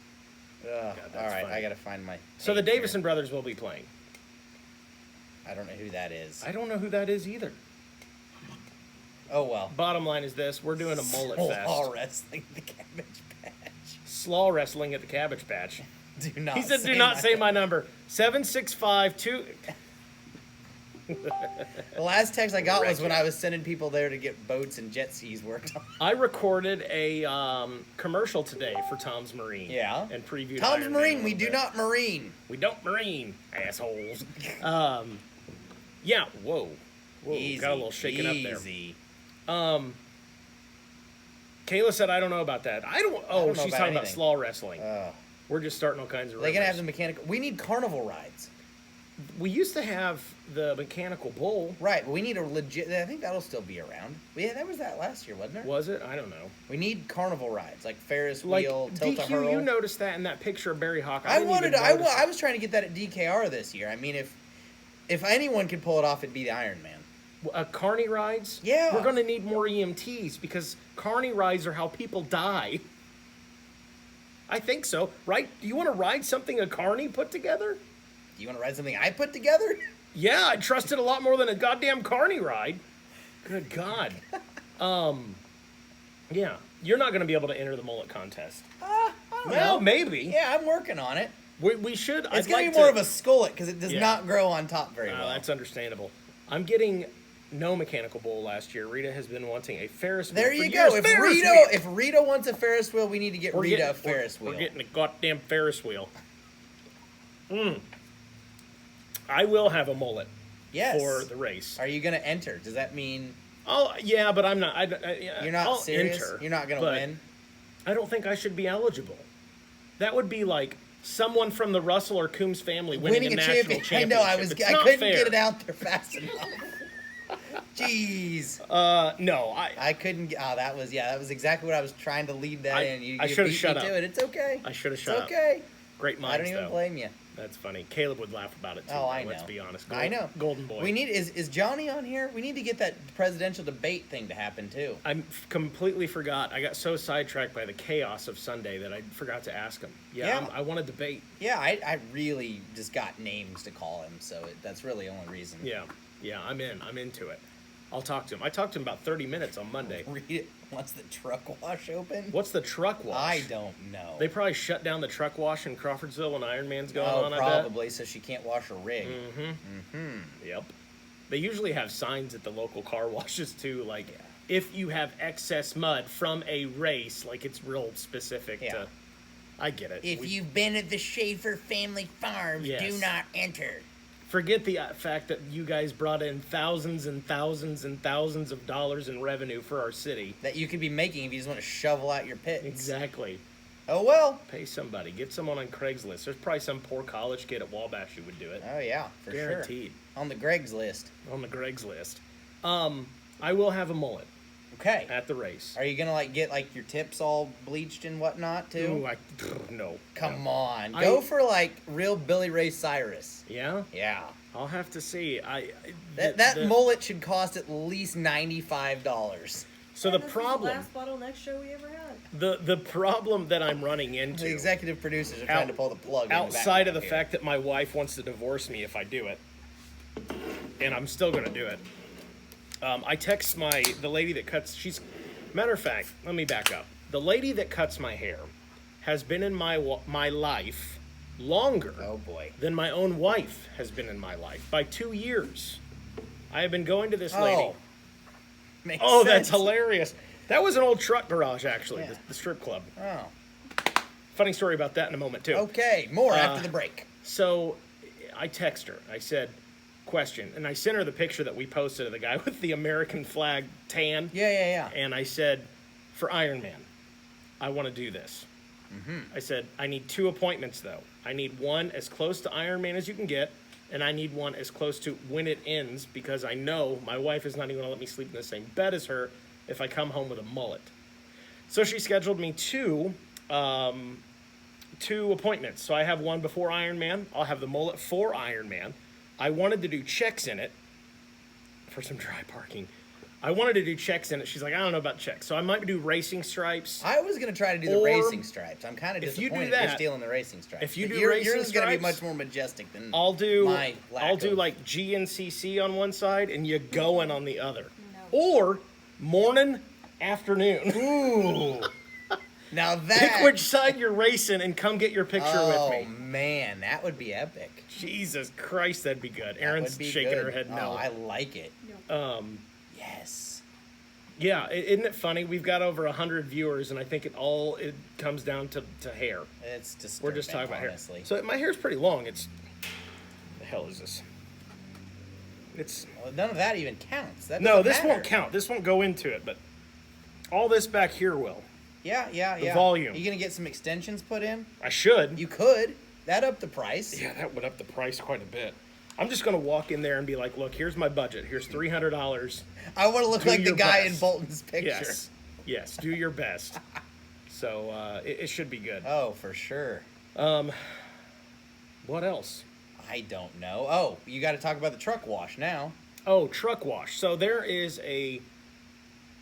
Ugh, that's all right, funny. I gotta find my. So the page here. Davison brothers will be playing. I don't know who that is. I don't know who that is either. Oh well. Bottom line is this: we're doing a mullet All fest. wrestling the Cabbage Patch. Slaw wrestling at the Cabbage Patch. Do not. He said, "Do not say my number." 765-2. The last text I got was when I was sending people there to get boats and jet skis worked on. I recorded a commercial today for Tom's Marine. Yeah. And previewed Tom's Iron Man Marine. a We little do bit. not marine. We don't marine, assholes. Yeah. Whoa. Easy, Got a little shaken up there. easy. Kayla said, I don't know about that. I don't know she's about talking about anything. slaw wrestling. Oh. We're just starting all kinds of They're gonna have rumors. the mechanical. We need carnival rides. We used to have the mechanical bull. Right, but we need a legit. I think that'll still be around. Yeah, that was that last year, wasn't there? Was it? I don't know. We need carnival rides like Ferris Like, wheel, tilt a DQ, hurl. you noticed that in that picture of Barry Hawk. I didn't wanted. even notice I it. was trying to get that at DKR this year. I mean, if anyone could pull it off, it'd be the Iron Man. Carney rides? Yeah. We're going to need more EMTs because carney rides are how people die. I think so, right? Do you want to ride something a carney put together? Do you want to ride something I put together? Yeah, I trust it a lot more than a goddamn carney ride. Good God. Yeah, you're not going to be able to enter the mullet contest. I don't Well, know. maybe. Yeah, I'm working on it. We should. It's gonna be more of a skullet because it does Yeah. not grow on top very well. That's understandable. I'm getting no mechanical bull last year. Rita has been wanting a Ferris wheel. There for you years. go. If Ferris Rita, wheel! if Rita wants a Ferris wheel, we need to get We're Rita getting- a Ferris wheel. We're getting a goddamn Ferris wheel. I will have a mullet Yes. for the race. Are you gonna enter? Does that mean Oh yeah, but I'm not. you're not I'll serious? enter, You're not gonna but win? I don't think I should be eligible. That would be like someone from the Russell or Coombs family winning a national championship. I know. I It's couldn't not fair. get it out there fast enough. Jeez. No, I couldn't. That was exactly what I was trying to lead that in. You I beat should've me shut to up. it. It's okay. I should have It's shut up. okay. Great minds, I don't even though. blame you. That's funny. Caleb would laugh about it too. Oh, I though, know. Let's be honest. I know. Golden boy. We need is Johnny on here? We need to get that presidential debate thing to happen too. I completely forgot. I got so sidetracked by the chaos of Sunday that I forgot to ask him. Yeah. I want to debate. Yeah, I really just got names to call him, so that's really the only reason. Yeah, I'm in. I'm into it. I'll talk to him. I talked to him about 30 minutes on Monday. Read it. Once the truck wash open? What's the truck wash? I don't know. They probably shut down the truck wash in Crawfordsville when Iron Man's going on, I bet. probably, so she can't wash her rig. Yep. They usually have signs at the local car washes too, like if you have excess mud from a race, like it's real specific Yeah. to. I get it. If you've been at the Schaefer Family Farms, Yes. do not enter. Forget the fact that you guys brought in thousands and thousands and thousands of dollars in revenue for our city. That you could be making if you just want to shovel out your pits. Exactly. Oh well. Pay somebody. Get someone on Craigslist. There's probably some poor college kid at Wabash who would do it. Oh yeah, for Guaranteed. sure. On the Greg's list. On the Greg's list. I will have a mullet Okay. at the race. Are you gonna get your tips all bleached and whatnot too? Ooh, no. Come no. on, go for real Billy Ray Cyrus. Yeah? Yeah. I'll have to see. That mullet should cost at least $95. So And the this problem, was the last bottleneck show we ever had. the problem that I'm running into, The executive producers are trying to pull the plug in outside of the background fact that my wife wants to divorce me if I do it, and I'm still gonna do it. I text the lady that cuts. Matter of fact, let me back up. The lady that cuts my hair has been in my life longer here. Oh boy. than my own wife has been in my life by 2 years. I have been going to this lady. Makes Oh, sense. that's hilarious. That was an old truck garage, actually, Yeah. the strip club. Oh. Funny story about that in a moment, too. Okay, more after the break. So I text her. I said, question. And I sent her the picture that we posted of the guy with the American flag tan. Yeah. And I said, for Iron Man, I want to do this. I said, I need 2 appointments, though. I need one as close to Iron Man as you can get, and I need one as close to when it ends, because I know my wife is not even going to let me sleep in the same bed as her if I come home with a mullet. So she scheduled me 2 appointments. So I have one before Iron Man. I'll have the mullet for Iron Man. I wanted to do checks in it for some dry parking. I wanted to do checks in it. She's like, I don't know about checks. So I might do racing stripes. I was going to try to do the Or- racing stripes. I'm kind of if you do disappointed you're that- stealing the racing stripes. if you But do yours racing is going to be stripes, much more majestic than I'll do my lack of- like GNCC on one side and you going on the other. No. Or morning, afternoon. Ooh. Now that... Pick which side you're racing and come get your picture oh, with me. man, that would be epic. Jesus Christ, that'd be good. That Erin's would be shaking good. her head no. Oh, I like it. Yes. Yeah, isn't it funny? We've got over 100 viewers, and I think it comes down to hair. It's disturbing, We're just talking about honestly. hair. So my hair's pretty long. The hell is this? It's Well, none of that even counts. That no, doesn't this matter. won't count. This won't go into it. But All this back here will. Yeah. The volume. You gonna get some extensions put in? I should. You could. That up the price. Yeah, that would up the price quite a bit. I'm just gonna walk in there and be like, look, here's my budget. Here's $300. I want to look Do like the your guy in best. Bolton's picture. Yes, do your best. So it should be good. Oh, for sure. What else? I don't know. Oh, you got to talk about the truck wash now. Oh, truck wash. So there is a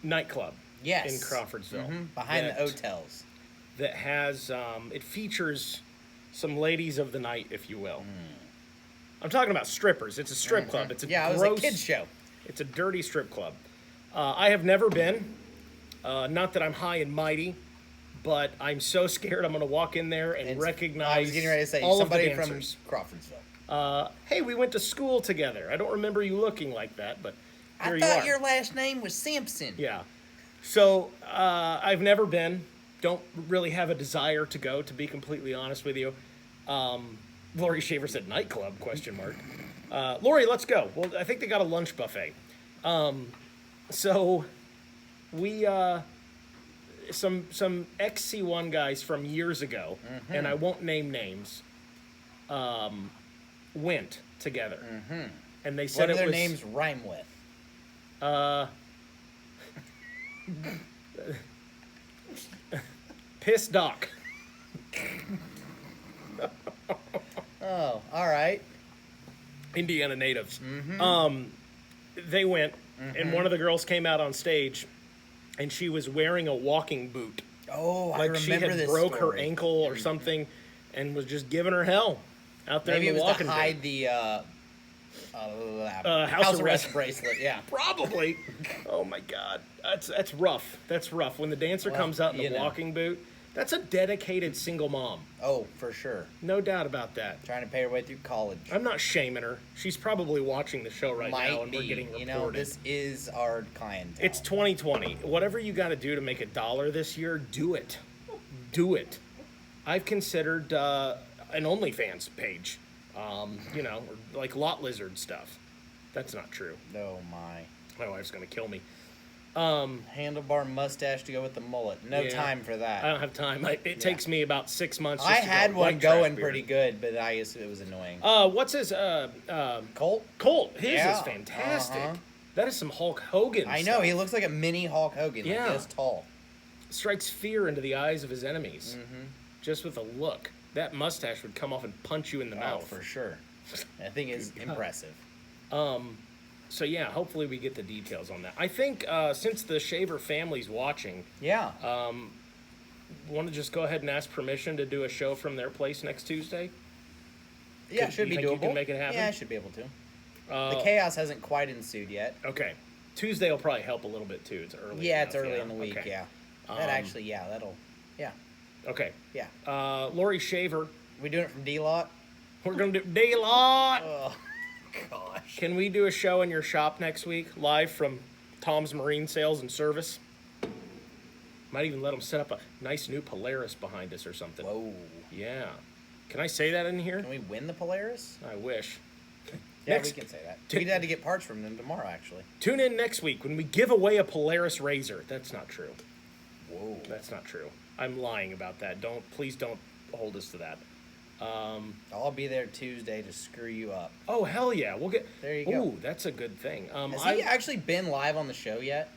nightclub Yes. in Crawfordsville. Behind the hotels. That has, it features some ladies of the night, if you will. I'm talking about strippers. It's a strip club. It's a Yeah, it was gross, a kid's show. It's a dirty strip club. I have never been. Not that I'm high and mighty, but I'm so scared I'm going to walk in there and recognize I was getting ready to say, all somebody of the from dancers. Crawfordsville. Hey, we went to school together. I don't remember you looking like that, but here I you thought are. your last name was Sampson. Yeah. So I've never been. Don't really have a desire to go, to be completely honest with you. Lori Shaver said nightclub, question mark. Lori, let's go. Well, I think they got a lunch buffet. So we, some XC1 guys from years ago, and I won't name names, went together. And they said What do it their was... names rhyme with? Piss Doc. Oh, all right. Indiana natives. They went, and one of the girls came out on stage, and she was wearing a walking boot. Oh, I Like remember she had this broke her story. ankle or something, and was just giving her hell out there Maybe in it the was walking to hide boot. the House arrest. bracelet. Yeah. Probably. Oh my God, that's rough. That's rough. When the dancer Well, comes out in you the know. walking boot, that's a dedicated single mom. Oh, for sure. No doubt about that. Trying to pay her way through college. I'm not shaming her. She's probably watching the show right now, Might and be. we're getting reported. You know, this is our clientele. It's 2020. Whatever you got to do to make $1 this year, do it. Do it. I've considered an OnlyFans page, you know, or like lot lizard stuff. That's not true. Oh, my. My wife's going to kill me. Handlebar mustache to go with the mullet. No Yeah. time for that. I don't have time. It takes me about 6 months. I just to had go one white trash going beard. pretty good, but I guess it was annoying. What's his, Colt? Colt. His Yeah. is fantastic. Uh-huh. That is some Hulk Hogan I know, stuff. he looks like a mini Hulk Hogan. Yeah. Like this tall. Strikes fear into the eyes of his enemies. Just with a look. That mustache would come off and punch you in the Oh, mouth. for sure. That thing is impressive. So yeah, hopefully we get the details on that. I think since the Shaver family's watching, Yeah. want to just go ahead and ask permission to do a show from their place next Tuesday? Yeah, Could- should you be think you doable. can make it happen? Yeah, I should be able to. The chaos hasn't quite ensued yet. Okay. Tuesday will probably help a little bit too. It's early. Yeah, it's enough, early in the week, Okay. yeah. That actually, yeah, that'll, yeah, Okay. yeah. Lori Shaver, We doing it from D-Lot? we're going to do Day-Lot. Oh, gosh. Can we do a show in your shop next week, live from Tom's Marine Sales and Service? Might even let them set up a nice new Polaris behind us or something. Whoa. Yeah. Can I say that in here? Can we win the Polaris? I wish. Yeah, Next- we can say that. We had to get parts from them tomorrow, actually. Tune in next week when we give away a Polaris Razor. That's not true. Whoa. That's not true. I'm lying about that. Please don't hold us to that. I'll be there Tuesday to screw you up. Oh hell yeah, we'll get. There you go. Ooh, that's a good thing. Has he actually been live on the show yet?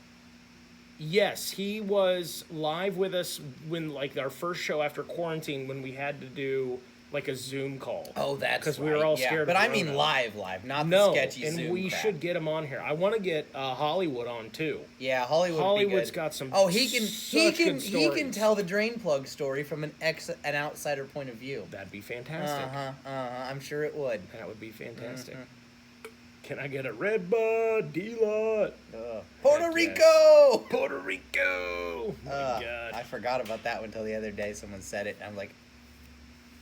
Yes, he was live with us when like our first show after quarantine when we had to do like a Zoom call. Oh, that's because we were all yeah. scared. But of I mean Corona. live, not No, the sketchy and Zoom we crap. should get him on here. I want to get Hollywood on too. Yeah, Hollywood's Hollywood's be good. got some. Oh, he can good he can stories. tell the drain plug story from an outsider point of view. That'd be fantastic. I'm sure it would. That would be fantastic. Can I get a red bud, D-Lot? Puerto Heck Rico. yes. Puerto Rico. My God. I forgot about that one until the other day. Someone said it, and I'm like,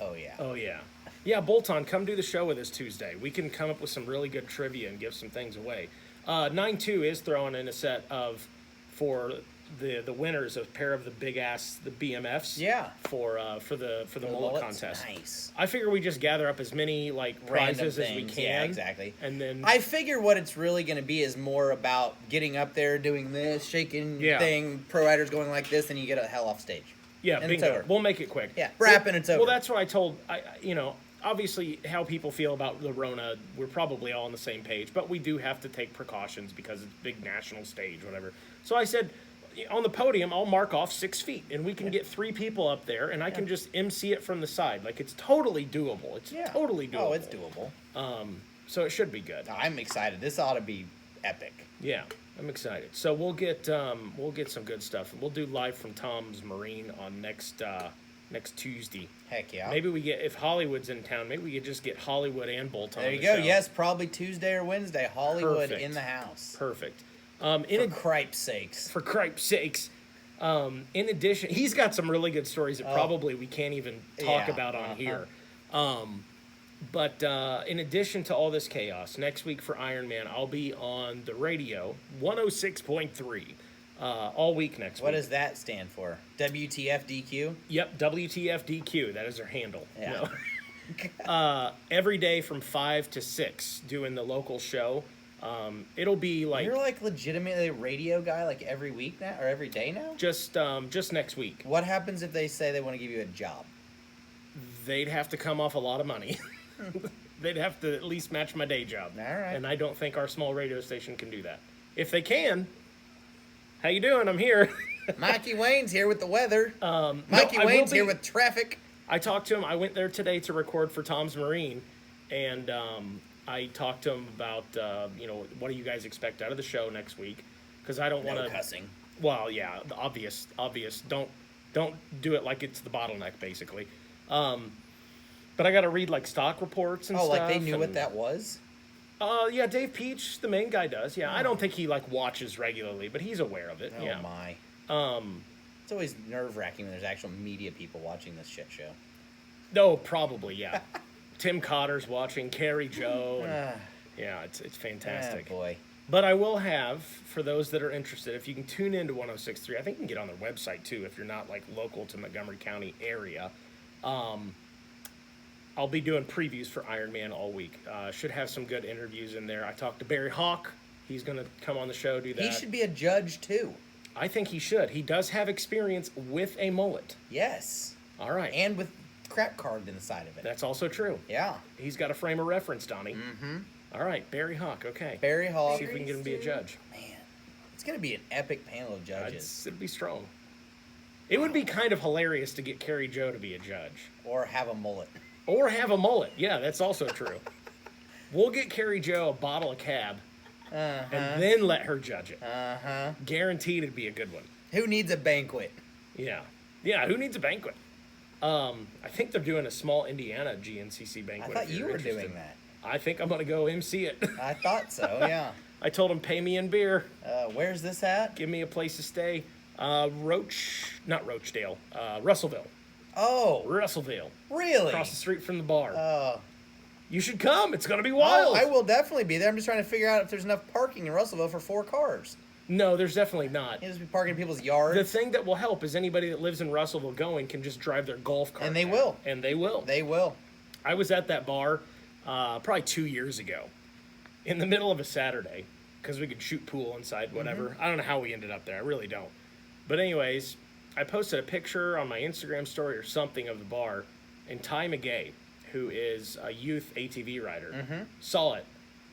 oh yeah. Oh yeah. Yeah, Bolton, come do the show with us Tuesday. We can come up with some really good trivia and give some things away. 9-2 is throwing in a set of for the winners, a pair of the big ass the BMFs. Yeah. For the mullet Mullets? contest. Nice. I figure we just gather up as many like Random prizes as we things. can. Yeah, exactly. And then I figure what it's really going to be is more about getting up there, doing this, shaking thing, pro riders going like this, and you get a hell off stage. yeah, and it's bingo. over. We'll make it quick. Yeah, rap and it's over. Well, that's what I told obviously how people feel about the Rona, we're probably all on the same page, but we do have to take precautions because it's a big national stage, whatever. So I said, on the podium, I'll mark off 6 feet, and we can get 3 people up there, and I can just MC it from the side. Like, it's totally doable. It's totally doable. Oh, it's doable. So it should be good. I'm excited. This ought to be epic. Yeah, I'm excited. So we'll get some good stuff. We'll do live from Tom's Marine on next Tuesday. Heck yeah. Maybe we get, if Hollywood's in town, maybe we could just get Hollywood and Bolt on There you the go. show. Yes, probably Tuesday or Wednesday. Hollywood Perfect. in the house. Perfect. For cripe's sakes. For cripe's sakes. In addition, he's got some really good stories that probably we can't even talk about on here. But in addition to all this chaos, next week for Iron Man, I'll be on the radio, 106.3, all week next week. What does that stand for? WTF DQ? Yep, WTFDQ. That is their handle. Yeah. No. Every day from 5 to 6, doing the local show. It'll be like You're like legitimately a radio guy like every week now or every day now? just next week. What happens if they say they want to give you a job? They'd have to come off a lot of money. They'd have to at least match my day job. All right. And I don't think our small radio station can do that. If they can, how you doing? I'm here. Mikey Wayne's here with the weather. Mikey Wayne's here with traffic. I talked to him. I went there today to record for Tom's Marine, and I talked to him about what do you guys expect out of the show next week? Because I don't want to cussing. Well, yeah, the obvious. Don't do it like it's the bottleneck, basically. But I got to read like stock reports and stuff. Oh, like they knew what that was? Yeah, Dave Peach, the main guy, does. Yeah, I don't think he like watches regularly, but he's aware of it. Oh yeah. my. It's always nerve-wracking when there's actual media people watching this shit show. No, probably, yeah. Tim Cotter's watching, Carrie Joe. Yeah, it's fantastic. Ah, boy. But I will have, for those that are interested, if you can tune into 106.3, I think you can get on their website too if you're not like local to Montgomery County area. I'll be doing previews for Iron Man all week. Should have some good interviews in there. I talked to Barry Hawk. He's going to come on the show, do that. He should be a judge too. I think he should. He does have experience with a mullet. Yes. All right. And with crap carved in the side of it. That's also true. Yeah. He's got a frame of reference, Donnie. Mm-hmm. All right, Barry Hawk, okay. Barry Hawk. See if we can get him to be a judge. Man, it's going to be an epic panel of judges. It'd be strong. It would be kind of hilarious to get Carrie Joe to be a judge. Or have a mullet. Or have a mullet. Yeah, that's also true. We'll get Carrie Joe a bottle of cab and then let her judge it. Uh-huh. Guaranteed it'd be a good one. Who needs a banquet? Yeah. Yeah, who needs a banquet? I think they're doing a small Indiana GNCC I banquet. thought if you you're were interested. doing that. I think I'm going to go MC it. I thought so, yeah. I told him, pay me in beer. Where's this at? Give me a place to stay. Russellville. Oh, Russellville. really? Across the street from the bar. Oh, You should come. It's going to be wild. I will definitely be there. I'm just trying to figure out if there's enough parking in Russellville for 4 cars. No, there's definitely not. You just be parking in people's yards. The thing that will help is anybody that lives in Russellville can just drive their golf cart. And they down. will. And they will. They will. I was at that bar probably 2 years ago in the middle of a Saturday because we could shoot pool inside, whatever. I don't know how we ended up there. I really don't. But anyways, I posted a picture on my Instagram story or something of the bar, and Ty McGay, who is a youth ATV rider, saw it,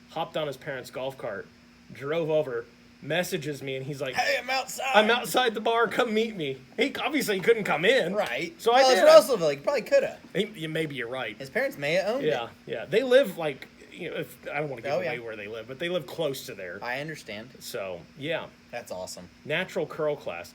hopped on his parents' golf cart, drove over, messages me, and he's like, Hey, I'm outside. I'm outside the bar. Come meet me. He obviously couldn't come in. Right. So well, I did. it's Russellville. He probably could have. Maybe you're right. His parents may have owned it. Yeah. They live like, I don't want to give Oh, away yeah. where they live, but they live close to there. I understand. So, yeah. That's awesome. Natural curl class.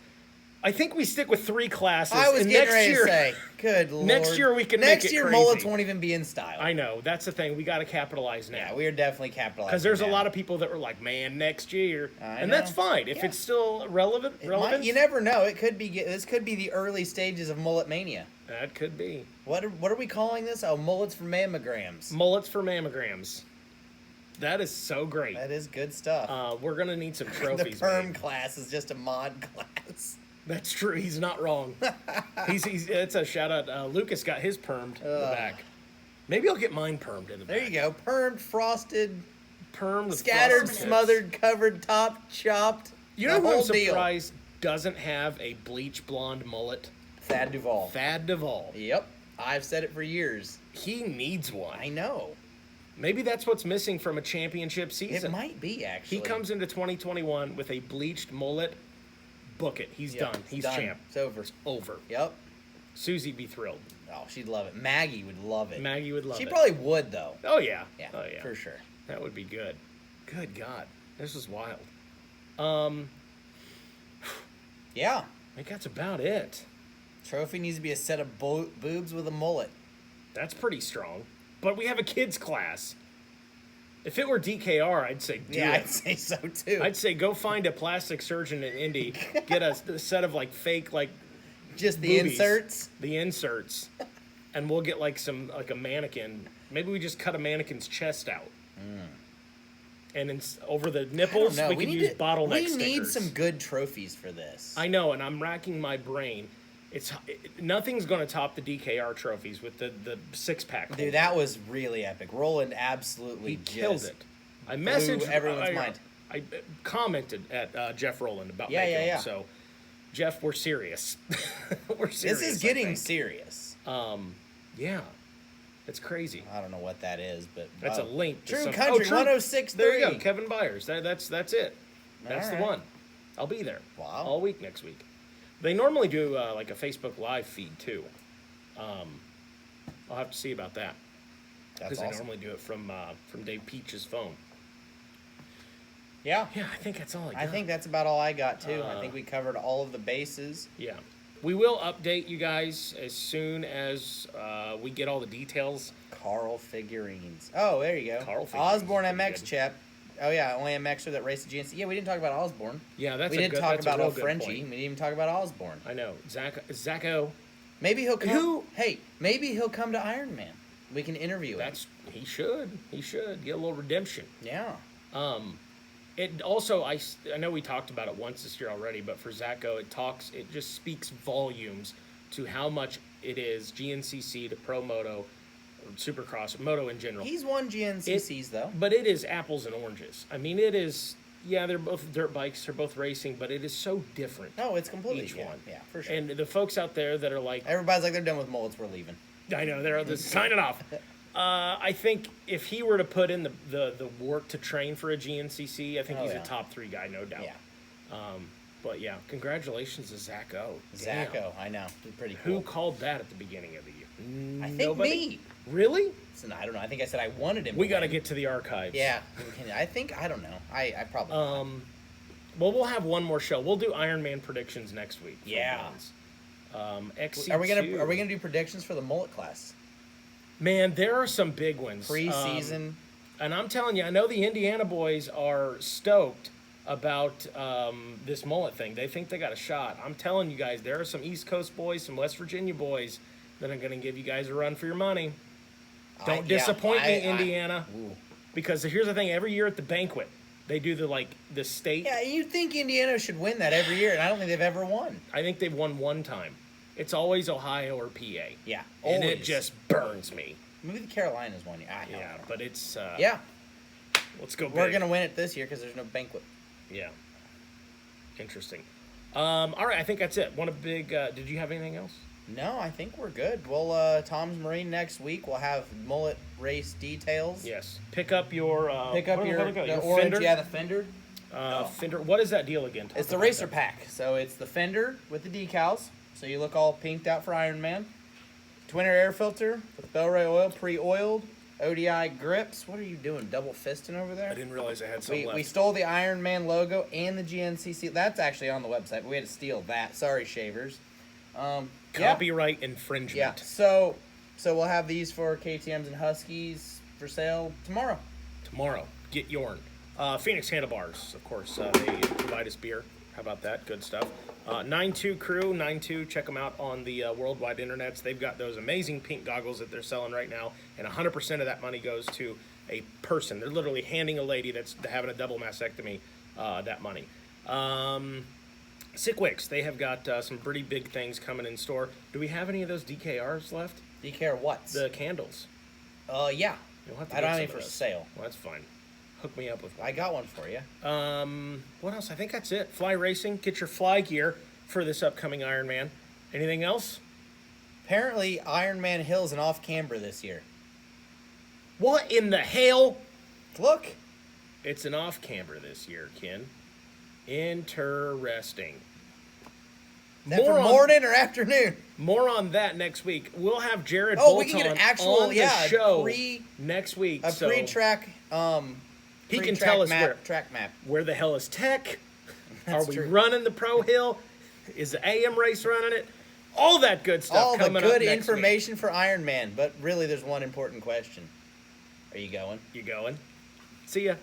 I think we stick with 3 classes. I was and getting next ready year, to say, good lord. Next year we can Next make it year crazy. mullets won't even be in style. I know. That's the thing. We got to capitalize now. Yeah, we are definitely capitalizing. Because there's a now. lot of people that were like, man, next year. I And know. that's fine. If Yeah. it's still relevant. You never know. It could be. This could be the early stages of mullet mania. That could be. What are we calling this? Oh, mullets for mammograms. Mullets for mammograms. That is so great. That is good stuff. We're gonna need some The trophies. perm made. class is just a mod class. That's true. He's not wrong. he's it's a shout out. Lucas got his permed in the back. Maybe I'll get mine permed in the back. There you go. Permed, frosted, Permed, with scattered, frosted tips. smothered, covered, topped, chopped. You the know who I'm whole deal. surprised doesn't have a bleach blonde mullet? Thad Duvall. Thad Duvall. Yep. I've said it for years. He needs one. I know. Maybe that's what's missing from a championship season. It might be, actually. He comes into 2021 with a bleached mullet. Book it. He's Yep, done. it's He's done. champ. It's over. It's over. Yep. Susie be thrilled. Oh, she'd love it. Maggie would love it. Maggie would love She it. probably would, though. Oh, yeah. Yeah, Oh, yeah. for sure. That would be good. Good God. This is wild. Yeah. I think that's about it. Trophy needs to be a set of boobs with a mullet. That's pretty strong. But we have a kids class. If it were DKR, I'd say do Yeah, it. I'd say so, too. I'd say go find a plastic surgeon in Indy, get a set of like fake like Just the boobies, inserts. the inserts, and we'll get like a mannequin. Maybe we just cut a mannequin's chest out, and over the I don't nipples know. we can use bottleneck We stickers. need some good trophies for this. I know, and I'm racking my brain. Nothing's going to top the DKR trophies with the 6-pack. Dude, that was really epic. Roland absolutely He killed just it. I messaged everyone's mind. I commented at Jeff Rowland about Yeah, making yeah, it. yeah. So, Jeff, we're serious. We're serious. This is I getting think. serious. Yeah, it's crazy. I don't know what that is, but That's a link. to True some- Country True. 106.3. There you go, Kevin Byers. That's it. That's All the right. one. I'll be there. Wow. All week next week. They normally do like a Facebook Live feed too. I'll have to see about that That's because they awesome. normally do it from Dave Peach's phone. Yeah. Yeah, I think that's all I got. I think that's about all I got too. I think we covered all of the bases. Yeah. We will update you guys as soon as we get all the details. Carl figurines. Oh, there you go. Carl figurines Osborne is pretty MX good. chap. Oh yeah, only MXer that raced the GNC. Yeah, we didn't talk about Osborne. Yeah, that's we a didn't good, talk that's a about real old good Frenchie. point. We didn't even talk about Osborne. I know. Zacho. Maybe he'll come. Who- Hey, maybe he'll come to Iron Man. We can interview him. He should get a little redemption. Yeah. It also, I know we talked about it once this year already, but for Zacho, it just speaks volumes to how much it is GNCC to Pro Moto, Supercross, Moto in general. He's won GNCCs though. But it is apples and oranges. I mean, it is, yeah, they're both dirt bikes, they're both racing, but it is so different. No, it's completely Each yeah, one. Yeah, for sure. And the folks out there that are like, Everybody's like they're done with mullets. We're leaving. I know, they're just signing off. I think if he were to put in the work to train for a GNCC, I think Oh, he's yeah. a top 3 guy, no doubt. Yeah. But yeah, congratulations to Zacho. Zacho, I know. He's pretty cool. Who called that at the beginning of the year? I think Nobody? me. Really? Listen, I don't know. I think I said I wanted him. We got to win. get to the archives. Yeah. I think I don't know. I probably. Well, we'll have one more show. We'll do Iron Man predictions next week. for Yeah. Vans. XC2. Are we gonna do predictions for the mullet class? Man, there are some big ones. Preseason. And I'm telling you, I know the Indiana boys are stoked about this mullet thing. They think they got a shot. I'm telling you guys, there are some East Coast boys, some West Virginia boys that are going to give you guys a run for your money. Don't disappoint me, Indiana. Because here's the thing: every year at the banquet, they do the state. Yeah, you think Indiana should win that every year, and I don't think they've ever won. I think they've won one time. It's always Ohio or PA. Yeah, And always. it just burns me. Maybe the Carolinas won. Yeah, but it's yeah. Let's go. We're big. gonna win it this year because there's no banquet. Yeah. Interesting. All right, I think that's it. One of big. Did you have anything else? No, I think we're good. Well, Tom's Marine next week. We'll have mullet race details. Yes. Pick up your. Pick up what do your, we call it? the Your orange. fender. Yeah, the fender. Fender. What is that deal again? Talk It's the about racer that. pack. So it's the fender with the decals. So you look all pinked out for Iron Man. Twin air filter with Bellray oil, pre-oiled. ODI grips. What are you doing? Double fisting over there? I didn't realize I had some left. We stole the Iron Man logo and the GNCC. That's actually on the website, but we had to steal that. Sorry, shavers. Yeah. Copyright infringement. Yeah. So we'll have these for KTMs and Huskies for sale tomorrow. Tomorrow, get yourn. Phoenix Handlebars, of course. They provide us beer. How about that? Good stuff. 92 Crew, 92. Check them out on the worldwide internets. They've got those amazing pink goggles that they're selling right now, and 100% of that money goes to a person. They're literally handing a lady that's having a double mastectomy that money. Sickwicks, they have got some pretty big things coming in store. Do we have any of those DKRs left? DKR what? The candles. Yeah. You'll have to I get don't have some any of for those. sale. Well, that's fine. Hook me up with one. I got one for you. What else? I think that's it. Fly racing. Get your fly gear for this upcoming Ironman. Anything else? Apparently, Ironman Hill's an off-camber this year. What in the hell? Look. It's an off-camber this year, Ken. Interesting. Is that for morning or afternoon? More on that next week. We'll have Jared Oh, Bolt we can get an on actual the show pre, next week. a so pre-track. he can tell us track map. where the hell is Tech. That's Are we true. running the Pro Hill? Is the AM race running it? All that good stuff. All the coming good up next information for Ironman, but really, there's one important question. Are you going? Week. You going? See ya.